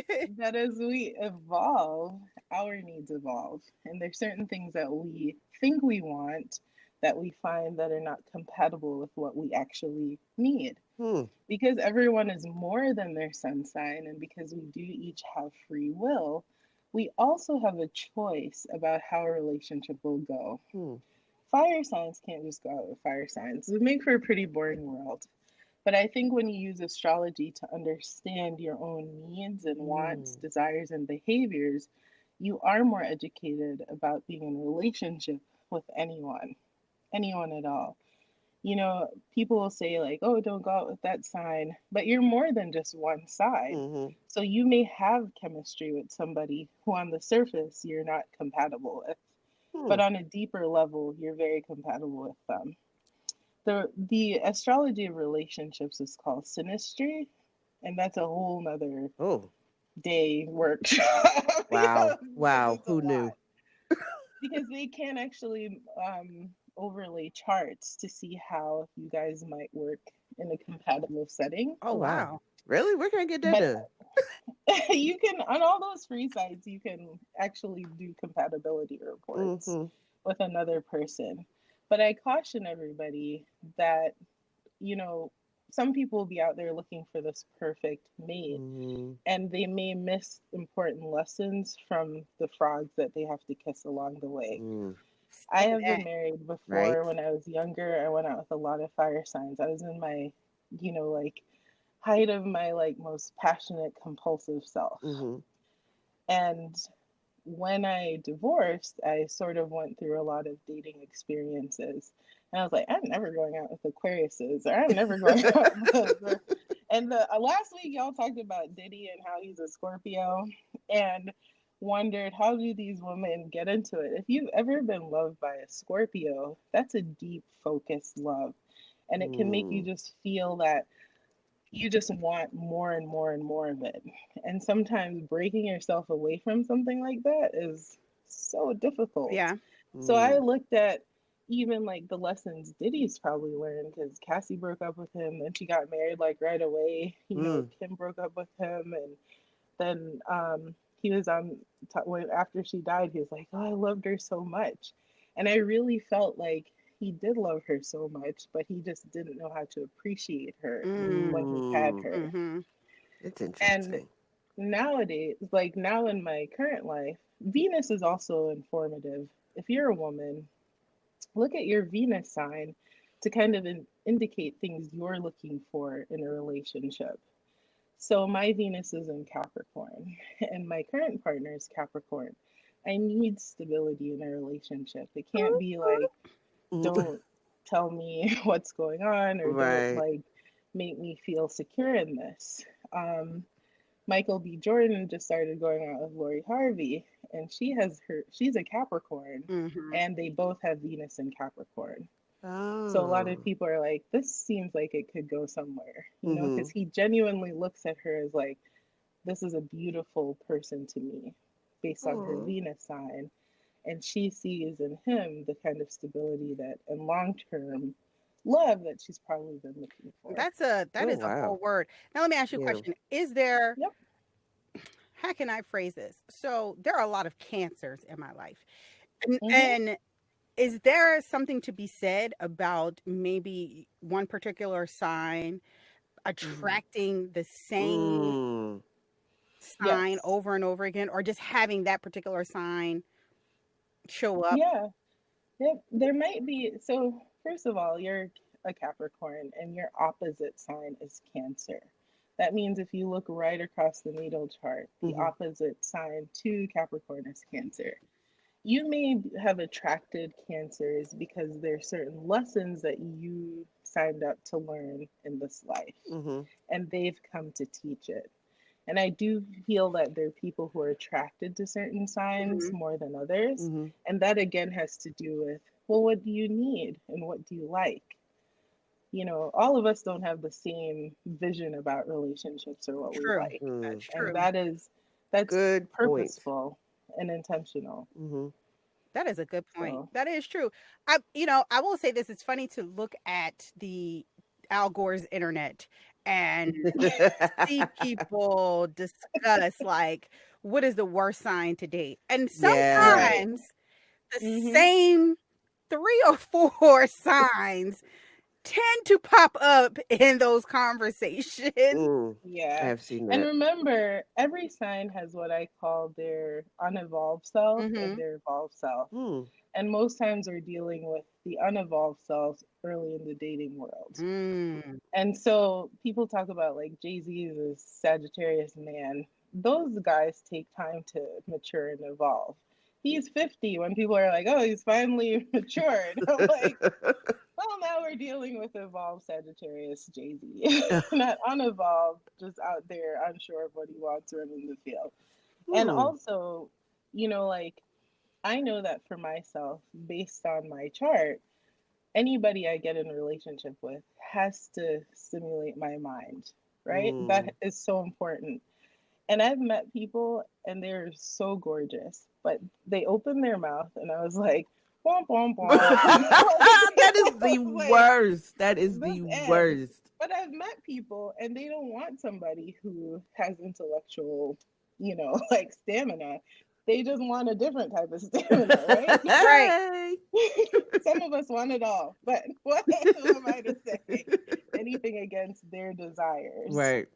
Lessons. that as we evolve, our needs evolve. And there's certain things that we think we want that we find that are not compatible with what we actually need. Hmm. Because everyone is more than their sun sign, and because we do each have free will, we also have a choice about how a relationship will go. Hmm. Fire signs can't just go out with fire signs. It would make for a pretty boring world. But I think when you use astrology to understand your own needs and wants, Mm. desires, and behaviors, you are more educated about being in a relationship with anyone at all. You know, people will say, like, oh, don't go out with that sign, but you're more than just one side. Mm-hmm. So you may have chemistry with somebody who, on the surface, you're not compatible with, Hmm. but on a deeper level, you're very compatible with them. The astrology of relationships is called synastry, and that's a whole nother Oh, day workshop. wow. Because Wow. it's a Who lot. knew? Because they can actually overlay charts to see how you guys might work in a compatible setting. Oh Oh, wow. wow. Really? Where can I get that But done? you can, on all those free sites, you can actually do compatibility reports Mm-hmm. with another person. But I caution everybody that, you know, some people will be out there looking for this perfect mate, Mm-hmm. and they may miss important lessons from the frogs that they have to kiss along the way. Mm. I Say have that. been married Right. before. When I was younger, I went out with a lot of fire signs. I was in my, like, height of my, like, most passionate, compulsive self. Mm-hmm. And when I divorced, I sort of went through a lot of dating experiences. And I was like, I'm never going out with Aquariuses, or I'm never going out with. And the last week, y'all talked about Diddy and how he's a Scorpio, and wondered how do these women get into it. If you've ever been loved by a Scorpio, that's a deep, focused love. And it can make you Mm. just feel that you just want more and more and more of it. And sometimes breaking yourself away from something like that is so difficult. Yeah. So I Mm. looked at even like the lessons Diddy's probably learned, because Cassie broke up with him, then she got married like right away. Mm. Kim broke up with him, and then he was on when after she died, he was like, "Oh, I loved her so much," and I really felt like he did love her so much, but he just didn't know how to appreciate her Mm. when he had Mm. her. Mm-hmm. It's And interesting. nowadays, like now in my current life, Venus is also informative. If you're a woman, look at your Venus sign to kind of indicate things you're looking for in a relationship. So my Venus is in Capricorn, and my current partner is Capricorn. I need stability in a relationship. It can't be like, Mm. don't tell me what's going on, or don't Right. like make me feel secure in this. Um, Michael B. Jordan just started going out with Lori Harvey, and she's a Capricorn, Mm-hmm. and they both have Venus in Capricorn. So a lot of Oh. people are like, this seems like it could go somewhere, Mm-hmm. because he genuinely looks at her as like, this is a beautiful person to me based on her Oh. Venus sign. And she sees in him the kind of stability that and long term love that she's probably been looking for. That Oh, is a whole wow. word. Now let me ask you a Yeah. question. Is there, Yep. how can I phrase this? So there are a lot of cancers in my life. Mm-hmm. And is there something to be said about maybe one particular sign Mm. attracting the same Mm. sign Yes. over and over again, or just having that particular sign show up? Yeah. Yep. There might be. So, first of all, you're a Capricorn and your opposite sign is Cancer. That means if you look right across the natal chart, the Mm-hmm. opposite sign to Capricorn is Cancer. You may have attracted Cancers because there's certain lessons that you signed up to learn in this life, Mm-hmm. and they've come to teach it. And I do feel that there are people who are attracted to certain signs Mhm. more than others. Mm-hmm. And that again has to do with, well, what do you need and what do you like? all of us don't have the same vision about relationships or what we True. like. Mm. That's And true. that's Good point. purposeful and intentional. Hmm. That is a good point. So, That is true. I will say this. It's funny to look at the Al Gore's internet and see people discuss like what is the worst sign to date, and Yeah. right. sometimes the Mhm. same 3 or 4 signs tend to pop up in those conversations. Mm. I Yeah. have seen And that. remember, every sign has what I call their unevolved self and Mm-hmm. their evolved self. Mm. And most times we're dealing with the unevolved self early in the dating world. Mm. And so people talk about like Jay-Z is a Sagittarius man. Those guys take time to mature and evolve. He's 50 when people are like, oh, he's finally matured. I'm like, well, now we're dealing with evolved Sagittarius Jay-Z, not unevolved, just out there unsure of what he wants running the field. And Hmm. also, like I know that for myself, based on my chart, anybody I get in a relationship with has to stimulate my mind, right? Mm. That is so important. And I've met people and they're so gorgeous, but they open their mouth and I was like, womp, womp, womp. That I is the was like, worst. That is this the end. worst. But I've met people and they don't want somebody who has intellectual, like stamina. They just want a different type of stamina, right? Right. Some of us want it all, but who am I to say anything against their desires? Right.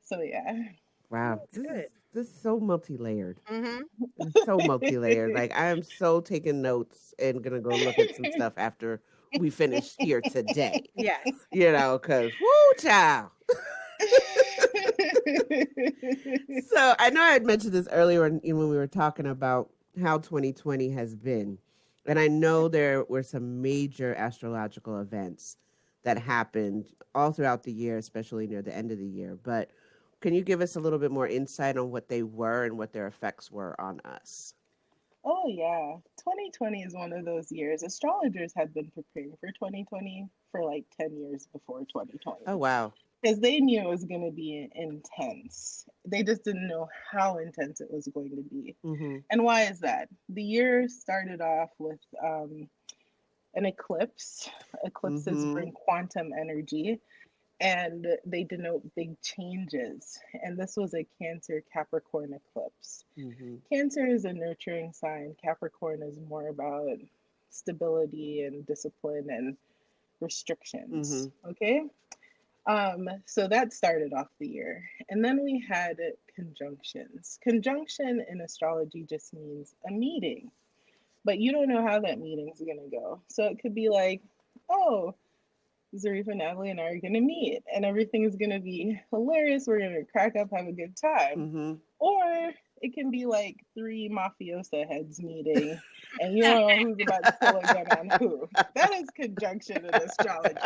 So yeah. Wow. That's good. This is so multi-layered. Mm-hmm. It's so multi-layered. Like I am so taking notes and gonna go look at some stuff after we finish here today. Yes. Because woo child. So I know I had mentioned this earlier when we were talking about how 2020 has been. And I know there were some major astrological events that happened all throughout the year, especially near the end of the year. But can you give us a little bit more insight on what they were and what their effects were on us? Oh yeah, 2020 is one of those years. Astrologers had been preparing for 2020 for like 10 years before Oh, 2020 wow. because they knew it was going to be intense. They just didn't know how intense it was going to be. Mm-hmm. And why is that? The year started off with an eclipse. Eclipses Mm-hmm. bring quantum energy and they denote big changes. And this was a Cancer Capricorn eclipse. Mm-hmm. Cancer is a nurturing sign, Capricorn is more about stability and discipline and Mm-hmm. restrictions. Okay. So that started off the year. And then we had conjunctions. Conjunction in astrology just means a meeting, but you don't know how that meeting's going to go. So it could be like, oh, Zarifa, Natalie, and I are going to meet, and everything is going to be hilarious. We're going to crack up, have a good time. Mm-hmm. Or it can be like three mafiosa heads meeting, and you don't know who's about to pull a gun on who. That is conjunction in astrology.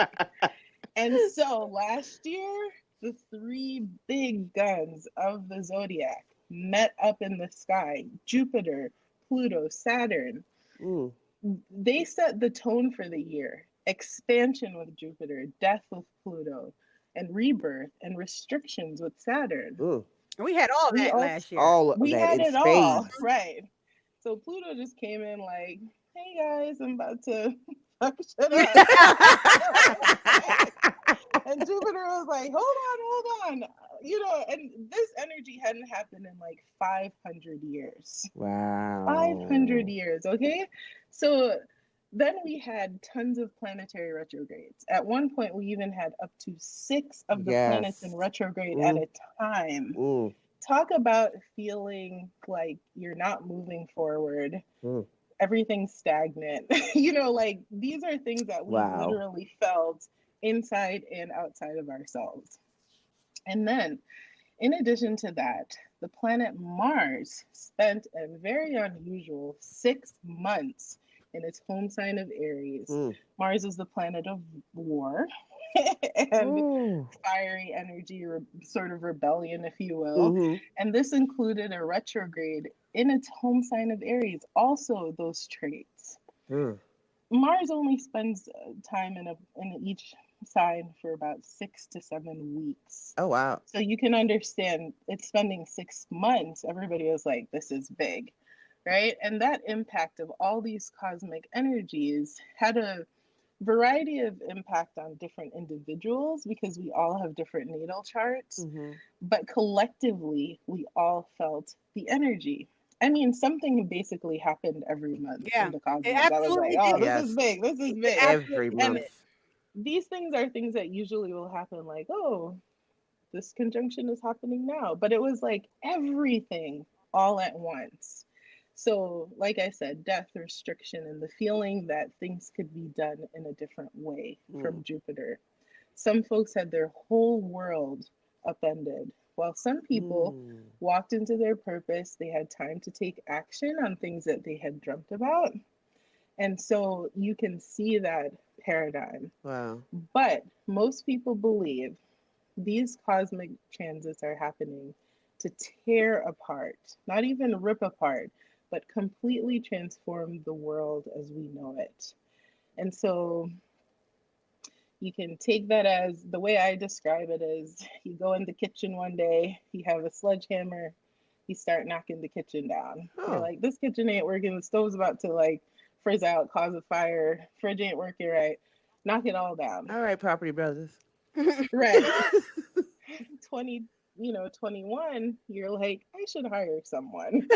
And so last year, the three big guns of the zodiac met up in the sky: Jupiter, Pluto, Saturn. Mm. They set the tone for the year: expansion with Jupiter, death with Pluto, and rebirth and restrictions with Saturn. Mm. We had all We that also last year. All of we that had in it all, spades. right? So Pluto just came in like, hey guys, I'm about to fuck shit up. And Jupiter was like, hold on. And this energy hadn't happened in like 500 years. Wow. 500 years, okay? So then we had tons of planetary retrogrades. At one point, we even had up to 6 of the planets in Yes. retrograde at Mm. a time. Mm. Talk about feeling like you're not moving forward. Mm. Everything's stagnant. Like these are things that we Wow. literally felt inside and outside of ourselves. And then, in addition to that, the planet Mars spent a very unusual 6 months in its home sign of Aries. Mm. Mars is the planet of war and Ooh. fiery energy, sort of rebellion, if you will. Mm-hmm. And this included a retrograde in its home sign of Aries, also those traits. Mm. Mars only spends time in each sign for about 6 to 7 weeks. Oh, wow. So you can understand it's spending 6 months. Everybody was like, this is big, right? And that impact of all these cosmic energies had a variety of impact on different individuals because we all have different natal charts, Mm-hmm. but collectively, we all felt the energy. I mean, something basically happened every month Yeah, in the it cosmos. I was like, absolutely oh, did. this is Yes. big, this is It big. Every absolutely And did. month. these things are things that usually will happen, like, oh, this conjunction is happening now. But it was like everything all at once. So, like I said, death, restriction, and the feeling that things could be done in a different way Mm. from Jupiter. Some folks had their whole world upended, while some people Mm. walked into their purpose. They had time to take action on things that they had dreamt about. And so you can see that paradigm. Wow. But most people believe these cosmic transits are happening to tear apart, not even rip apart, but completely transform the world as we know it. And so you can take that as the way I describe it is you go in the kitchen one day, you have a sledgehammer, you start knocking the kitchen down. You're Oh, like, this kitchen ain't working, the stove's about to like frizz out, cause a fire, fridge ain't working right. Knock it all down. all right, Property Brothers. Right. 20, 21, you're like, I should hire someone.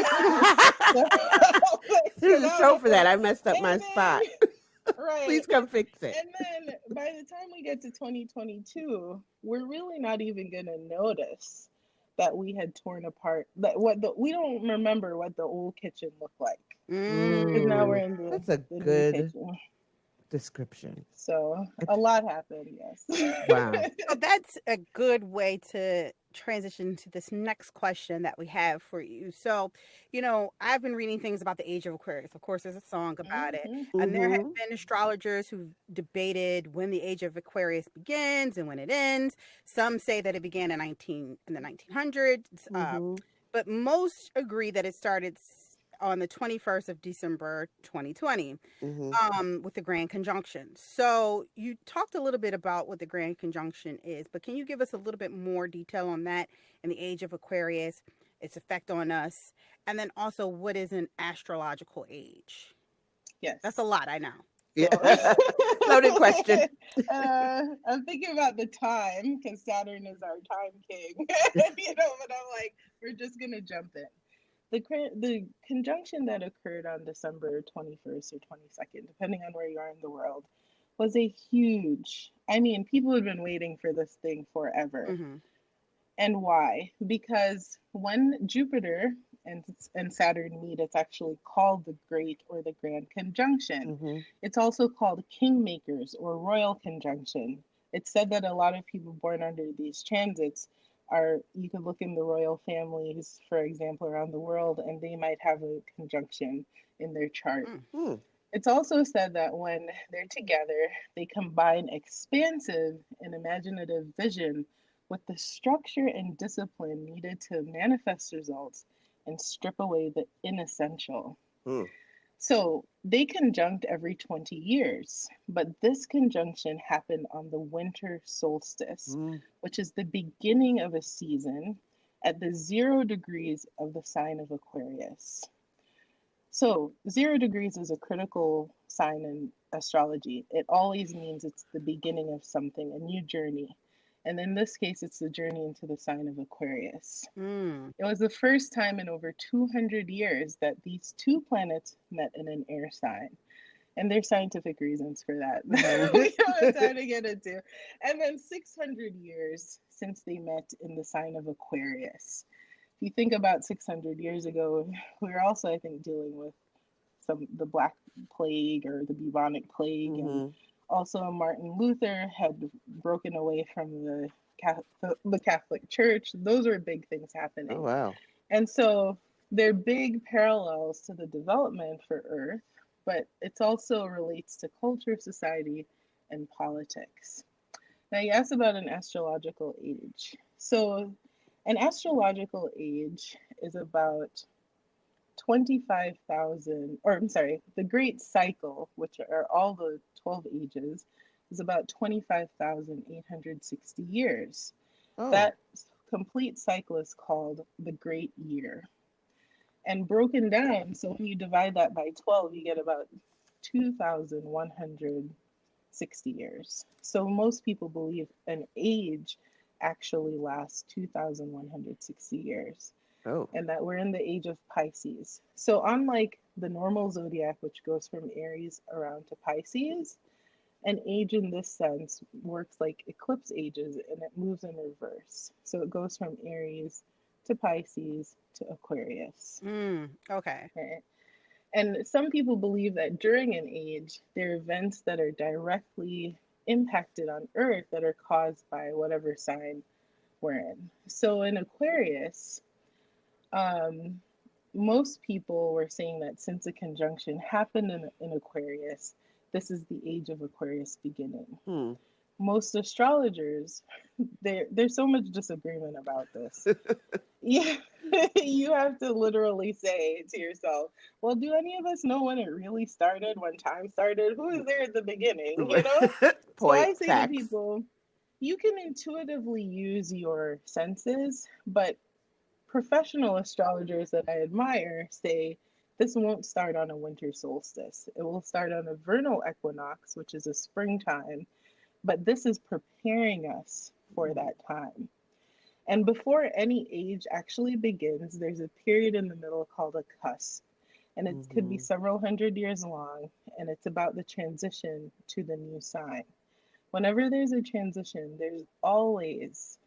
So, There's a show for that. I messed up my and spot. then, right. Please come fix it. And then by the time we get to 2022, we're really not even going to notice that we had torn apart that we don't remember what the old kitchen looked like because now we're Mm. in That's a the new good kitchen. description. So a lot happened, yes. Wow. So that's a good way to transition to this next question that we have for you. So, I've been reading things about the age of Aquarius. Of course, there's a song about it. Hmm. And there have Mm-hmm. been astrologers who've debated when the age of Aquarius begins and when it ends. Some say that it began in the 1900s, Mm-hmm. but most agree that it started on the 21st of December 2020 Mm-hmm. with the Grand Conjunction. So you talked a little bit about what the Grand Conjunction is, but can you give us a little bit more detail on that and the age of Aquarius, its effect on us, and then also what is an astrological age? That's a Yes. lot, I know. Yeah. So Loaded question. I'm thinking about the time because Saturn is our time king, but I'm like, we're just gonna jump in. The conjunction that occurred on December 21st or 22nd, depending on where you are in the world, was a huge. I mean, people had been waiting for this thing forever. Mm-hmm. And why? Because when Jupiter and Saturn meet, it's actually called the Great or the Grand Conjunction. Mm-hmm. It's also called Kingmakers or Royal Conjunction. It's said that a lot of people born under these transits are, you can look in the royal families, for example, around the world, and they might have a conjunction in their chart. Mm. It's also said that when they're together, they combine expansive and imaginative vision with the structure and discipline needed to manifest results and strip away the inessential. Mm. So they conjunct every 20 years, but this conjunction happened on the winter solstice, Mm. which is the beginning of a season at the 0 degrees of the sign of Aquarius. So, 0 degrees is a critical sign in astrology. It always means it's the beginning of something, a new journey. And in this case, it's the journey into the sign of Aquarius. Mm. It was the first time in over 200 years that these two planets met in an air sign. And there's scientific reasons for that. We don't have time to get into. And then 600 years since they met in the sign of Aquarius. If you think about 600 years ago, we were also, I think, dealing with the Black Plague or the bubonic plague, and Mm-hmm. also Martin Luther had broken away from the Catholic Church. Those were big things Oh, happening, wow. and so they're big parallels to the development for Earth, but it also relates to culture, society, and politics. Now, you asked about an astrological age. So, an astrological age is about 25,000, or I'm sorry, the Great Cycle, which are all the 12 ages, is about 25,860 years. Oh, That complete cycle is called the Great Year. And broken down, so when you divide that by 12, you get about 2,160 years. So most people believe an age actually lasts 2,160 years, oh, and that we're in the age of Pisces. So, unlike the normal zodiac, which goes from Aries around to Pisces, an age in this sense works like eclipse ages and it moves in reverse. So it goes from Aries to Pisces to Aquarius. Okay. Right? And some people believe that during an age, there are events that are directly impacted on Earth that are caused by whatever sign we're in. So in Aquarius, um, most people were saying that since a conjunction happened in Aquarius, this is the age of Aquarius beginning. hmm. Most astrologers, there's so much disagreement about this. Yeah, you have to literally say to yourself, well, do any of us know when it really started, when time started? Who is there at the beginning, you know? So Point, I say to facts. people, you can intuitively use your senses, but professional astrologers that I admire say this won't start on a winter solstice. It will start on a vernal equinox, which is a springtime, but this is preparing us for that time. And before any age actually begins, there's a period in the middle called a cusp. And it could be Hmm. several hundred years long, and it's about the transition to the new sign. Whenever there's a transition, there's always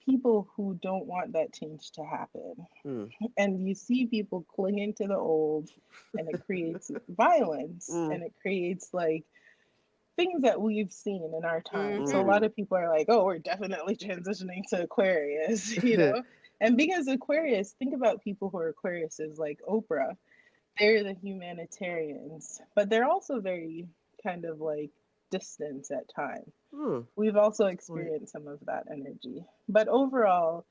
people who don't want that change to happen. Hmm. And you see people clinging to the old, and it creates violence Hmm. and it creates like things that we've seen in our time. So a Mm-hmm. lot Hmm. of people are like, oh, we're definitely transitioning to Aquarius, you know? And because Aquarius, think about people who are Aquariuses like Oprah. They're the humanitarians, but they're also very kind of like distant at times. Hmm. We've also Point. experienced some of that energy. But overall,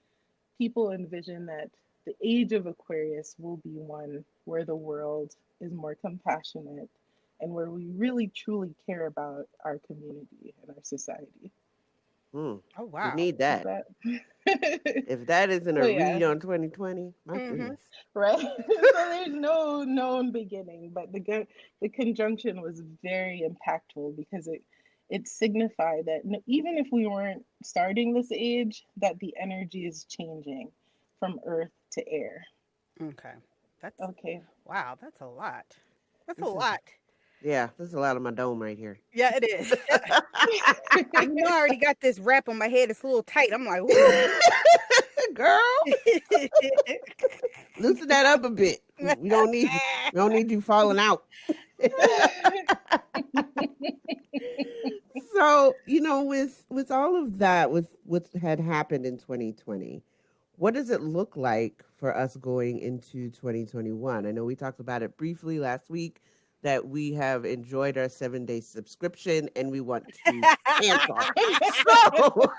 people envision that the age of Aquarius will be one where the world is more compassionate and where we really truly care about our community and our society. Hmm. Oh We wow. need Is that. that If that isn't so? a Yeah, read on 2020, my Mm-hmm. goodness. right. So there's no known beginning, but the conjunction was very impactful because it signified that even if we weren't starting this age, that the energy is changing from earth to air. Okay. That's Okay. wow. That's a lot. That's a This is, lot. yeah, this is a lot of my dome right here. Yeah, it is. And you know, I already got this wrap on my head. It's a little tight. I'm like, ooh. Girl, loosen that up a bit. We don't need you falling out. So, with all of that, with what had happened in 2020, what does it look like for us going into 2021? I know we talked about it briefly last week that we have enjoyed our 7-day subscription and we want to cancel. So,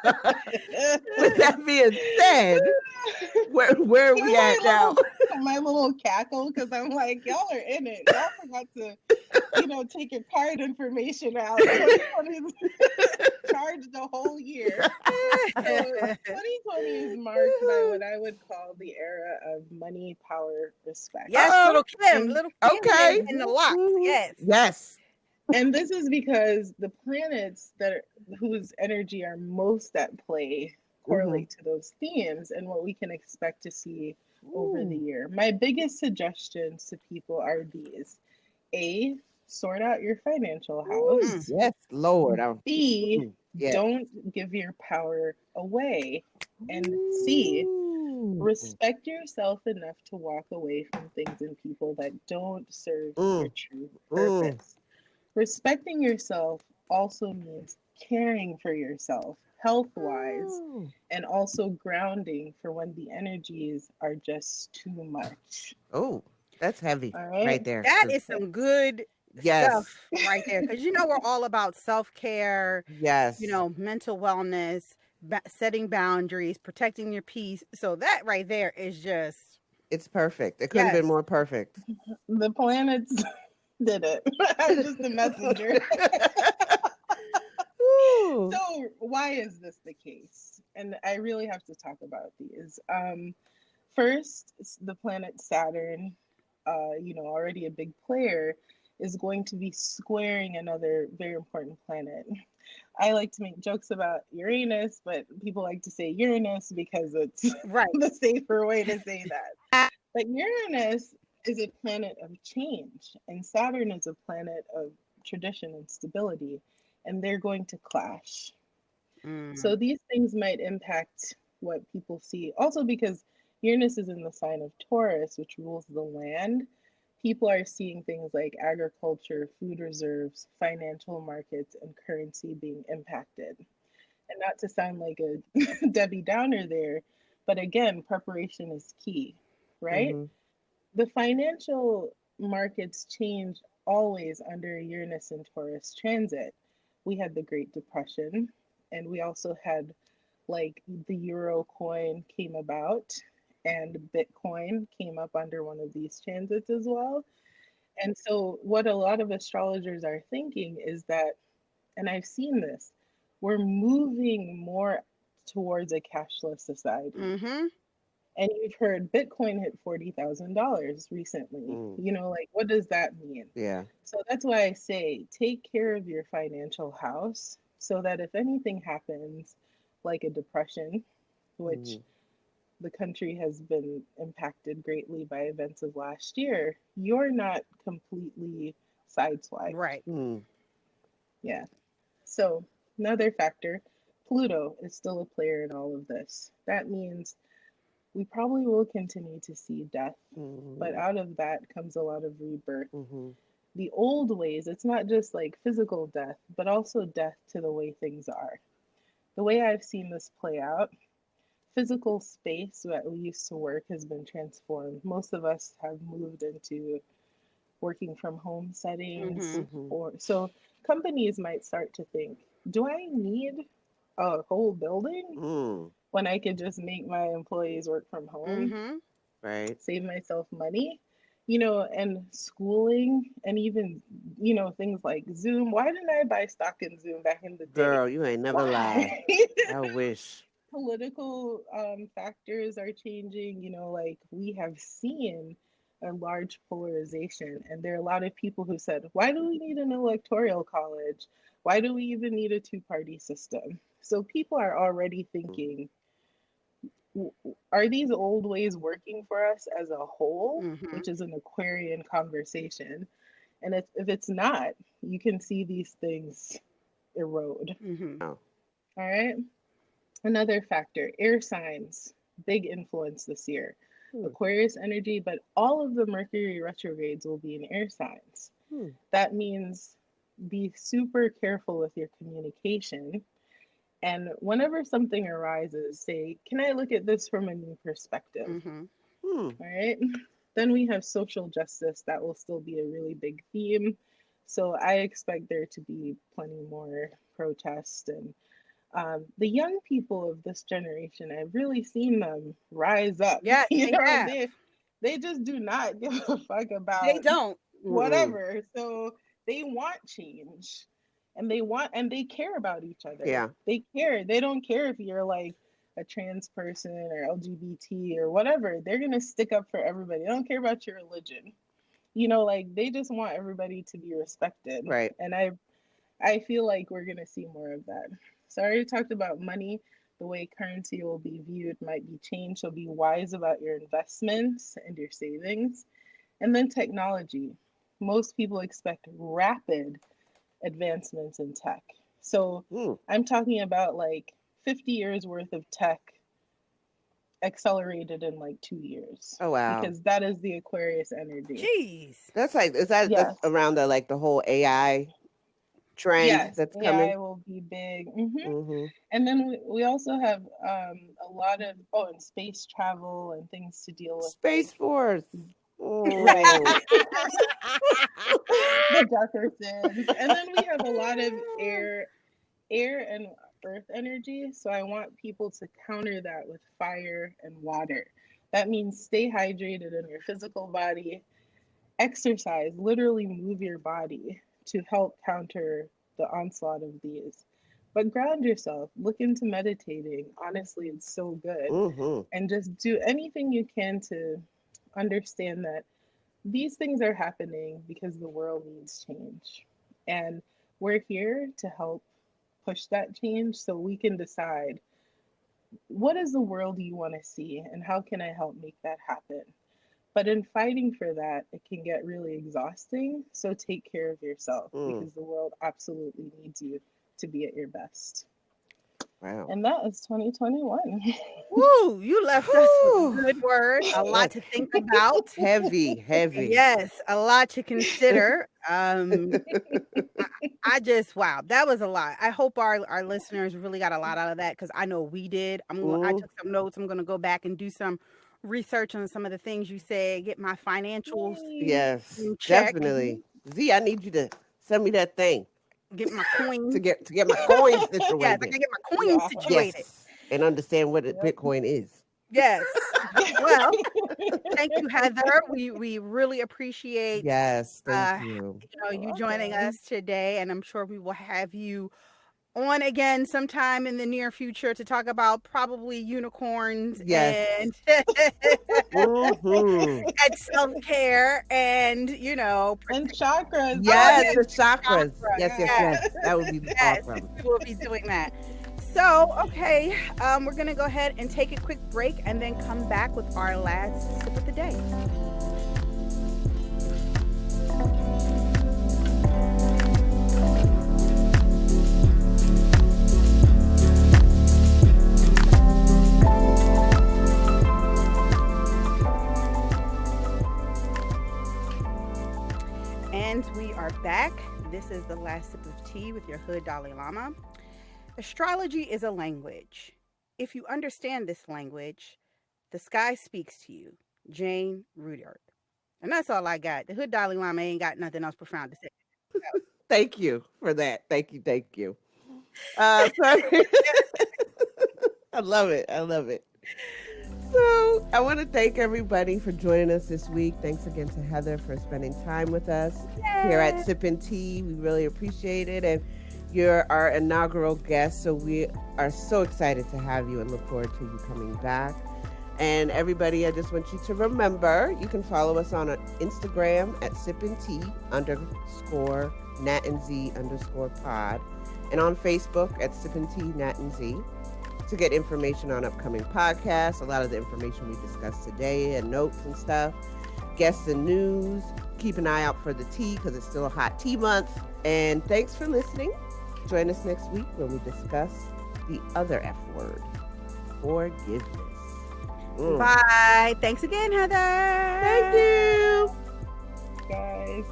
with that being said, where are Hear we at now? my little cackle because I'm like, y'all are in it. Y'all forgot to, take your card information out. 2020 charged the whole year. So 2020 is marked by what I would call the era of money, power, respect. Yes, Oh, And Little Kim okay. in the locks. Yes. Yes. and this is because the planets whose energy are most at play Mm-hmm. correlate to those themes and what we can expect to see over the Ooh. year. My biggest suggestions to people are these: A, sort out your financial Ooh, Mm. house. yes, Lord. B, Yes. don't give your power away. And C, Ooh. respect yourself enough to walk away from things and people that don't serve your Mm, true mm. purpose. Respecting yourself also means caring for yourself health wise Oh. and also grounding for when the energies are just too much. Oh, that's heavy All right right. there. That 'Cause- is some good stuff yes, right there. Because you know we're all about self-care, yes, mental wellness, setting boundaries, protecting your peace. So that right there is just it's perfect. It couldn't have been yes. more perfect. The planets did it. I'm just a messenger. why is this the case? And I really have to talk about these. First, the planet Saturn, already a big player, is going to be squaring another very important planet. I like to make jokes about Uranus, but people like to say Uranus because it's Right. the safer way to say that. But Uranus is a planet of change, and Saturn is a planet of tradition and stability, and they're going to clash. So these things might impact what people see. Also, because Uranus is in the sign of Taurus, which rules the land, people are seeing things like agriculture, food reserves, financial markets, and currency being impacted. And not to sound like a Debbie Downer there, but again, preparation is key, right? Mm-hmm. The financial markets change always under Uranus and Taurus transit. We had the Great Depression, and we also had like the euro coin came about, and Bitcoin came up under one of these transits as well. And so, what a lot of astrologers are thinking is that, and I've seen this, we're moving more towards a cashless society. Mm-hmm. And you've heard Bitcoin hit $40,000 recently. Mm. Like, what does that mean? Yeah. So that's why I say take care of your financial house so that if anything happens, like a depression, which Mm. the country has been impacted greatly by events of last year, you're not completely sideswiped. Right. Mm. Yeah. So, another factor, Pluto is still a player in all of this. That means we probably will continue to see death, but Mm-hmm. out of that comes a lot of rebirth. Mm-hmm. The old ways, it's not just like physical death, but also death to the way things are. The way I've seen this play out, physical space that we used to work has been transformed. Most of us have moved into working from home settings, Mm-hmm. Mm-hmm. or so companies might start to think, do I need a whole building Mm. when I could just make my employees work from home, Mm-hmm. Right. save myself money? And schooling, and even, things like Zoom. Why didn't I buy stock in Zoom back in the day? Girl, you ain't never lied. Why? I wish. Political factors are changing. Like we have seen a large polarization, and there are a lot of people who said, why do we need an electoral college? Why do we even need a two-party system? So people are already thinking, are these old ways working for us as a whole, Mm-hmm. which is an Aquarian conversation? And if it's not, you can see these things erode. Mm-hmm. Oh. All right. Another factor, air signs, big influence this year. Hmm. Aquarius energy, but all of the Mercury retrogrades will be in air signs. Hmm. That means be super careful with your communication. And whenever something arises, say, can I look at this from a new perspective? Mm-hmm. Hmm. All right. Then we have social justice. That will still be a really big theme. So I expect there to be plenty more protests, and the young people of this generation, I've really seen them rise up. Yes, they have. They just do not give a fuck They about don't. Mm-mm. whatever. So they want change, and they care about each other. Yeah. They care. They don't care if you're like a trans person or LGBT or whatever. They're gonna stick up for everybody. They don't care about your religion. Like they just want everybody to be respected. Right. And I feel like we're going to see more of that. So I already talked about money. The way currency will be viewed might be changed. So be wise about your investments and your savings. And then technology. Most people expect rapid advancements in tech. So Mm. I'm talking about like 50 years worth of tech accelerated in like 2 years, Oh wow. because that is the Aquarius energy. Jeez. Yes. That's around the whole AI trend Yes, that's coming. AI will be big. Mm-hmm. And then we also have a lot of, oh, and space travel and things to deal with, like, Space Force. right, Mm. the darker sins. And then we have a lot of air and earth energy. So I want people to counter that with fire and water. That means stay hydrated in your physical body, exercise, literally move your body to help counter the onslaught of these. But ground yourself, look into meditating. Honestly, it's so good. Mm-hmm. And just do anything you can to understand that these things are happening because the world needs change. And we're here to help push that change so we can decide what is the world you want to see and how can I help make that happen. But in fighting for that, it can get really exhausting. So take care of yourself Mm. because the world absolutely needs you to be at your best. Wow. And that is 2021. Woo, you left us with Whew. good word, a lot That's to think about. heavy, heavy. Yes, a lot to consider. I just wow, that was a lot. I hope our listeners really got a lot out of that because I know we did. I Mm. took some notes. I'm gonna go back and do some research on some of the things you said, get my financials Yay. Yes, in check, definitely. Z, I need you to send me that thing get my to coins. get my coins Yes, I situated. can get my coins Yeah. situated. Yes, and understand what Yep. Bitcoin is. Yes. Well, thank you, Heather. We really appreciate Yes, thank uh you. You're you joining welcome. us today, and I'm sure we will have you on again sometime in the near future to talk about probably unicorns Yes. and Mm-hmm. and self-care and And chakras. oh Yes, yes, the chakras. chakras. Yes, yes, Yeah. Yes, yes. That would be yes, awesome. we will be doing that. So, okay, we're gonna go ahead and take a quick break and then come back with our last sip of the day. And we are back. This is the last sip of tea with your hood Dalai Lama. Astrology is a language. If you understand this language, the sky speaks to you. Jane Rudyard. And that's all I got. The hood Dalai Lama ain't got nothing else profound to say. Thank you for that. Thank you. Thank you. So I love it. I love it. So I want to thank everybody for joining us this week. Thanks again to Heather for spending time with us here at Yay. Sippin' Tea. We really appreciate it. And you're our inaugural guest. So we are so excited to have you and look forward to you coming back. And everybody, I just want you to remember, you can follow us on Instagram at sippintea_NatandZ_pod and on Facebook at sippintea_NatandZ to get information on upcoming podcasts, a lot of the information we discussed today and notes and stuff, guests and news. Keep an eye out for the tea because it's still a hot tea month. And thanks for listening. Join us next week when we discuss the other F word, forgiveness. Bye. Thanks again, Heather. Thank you. Guys.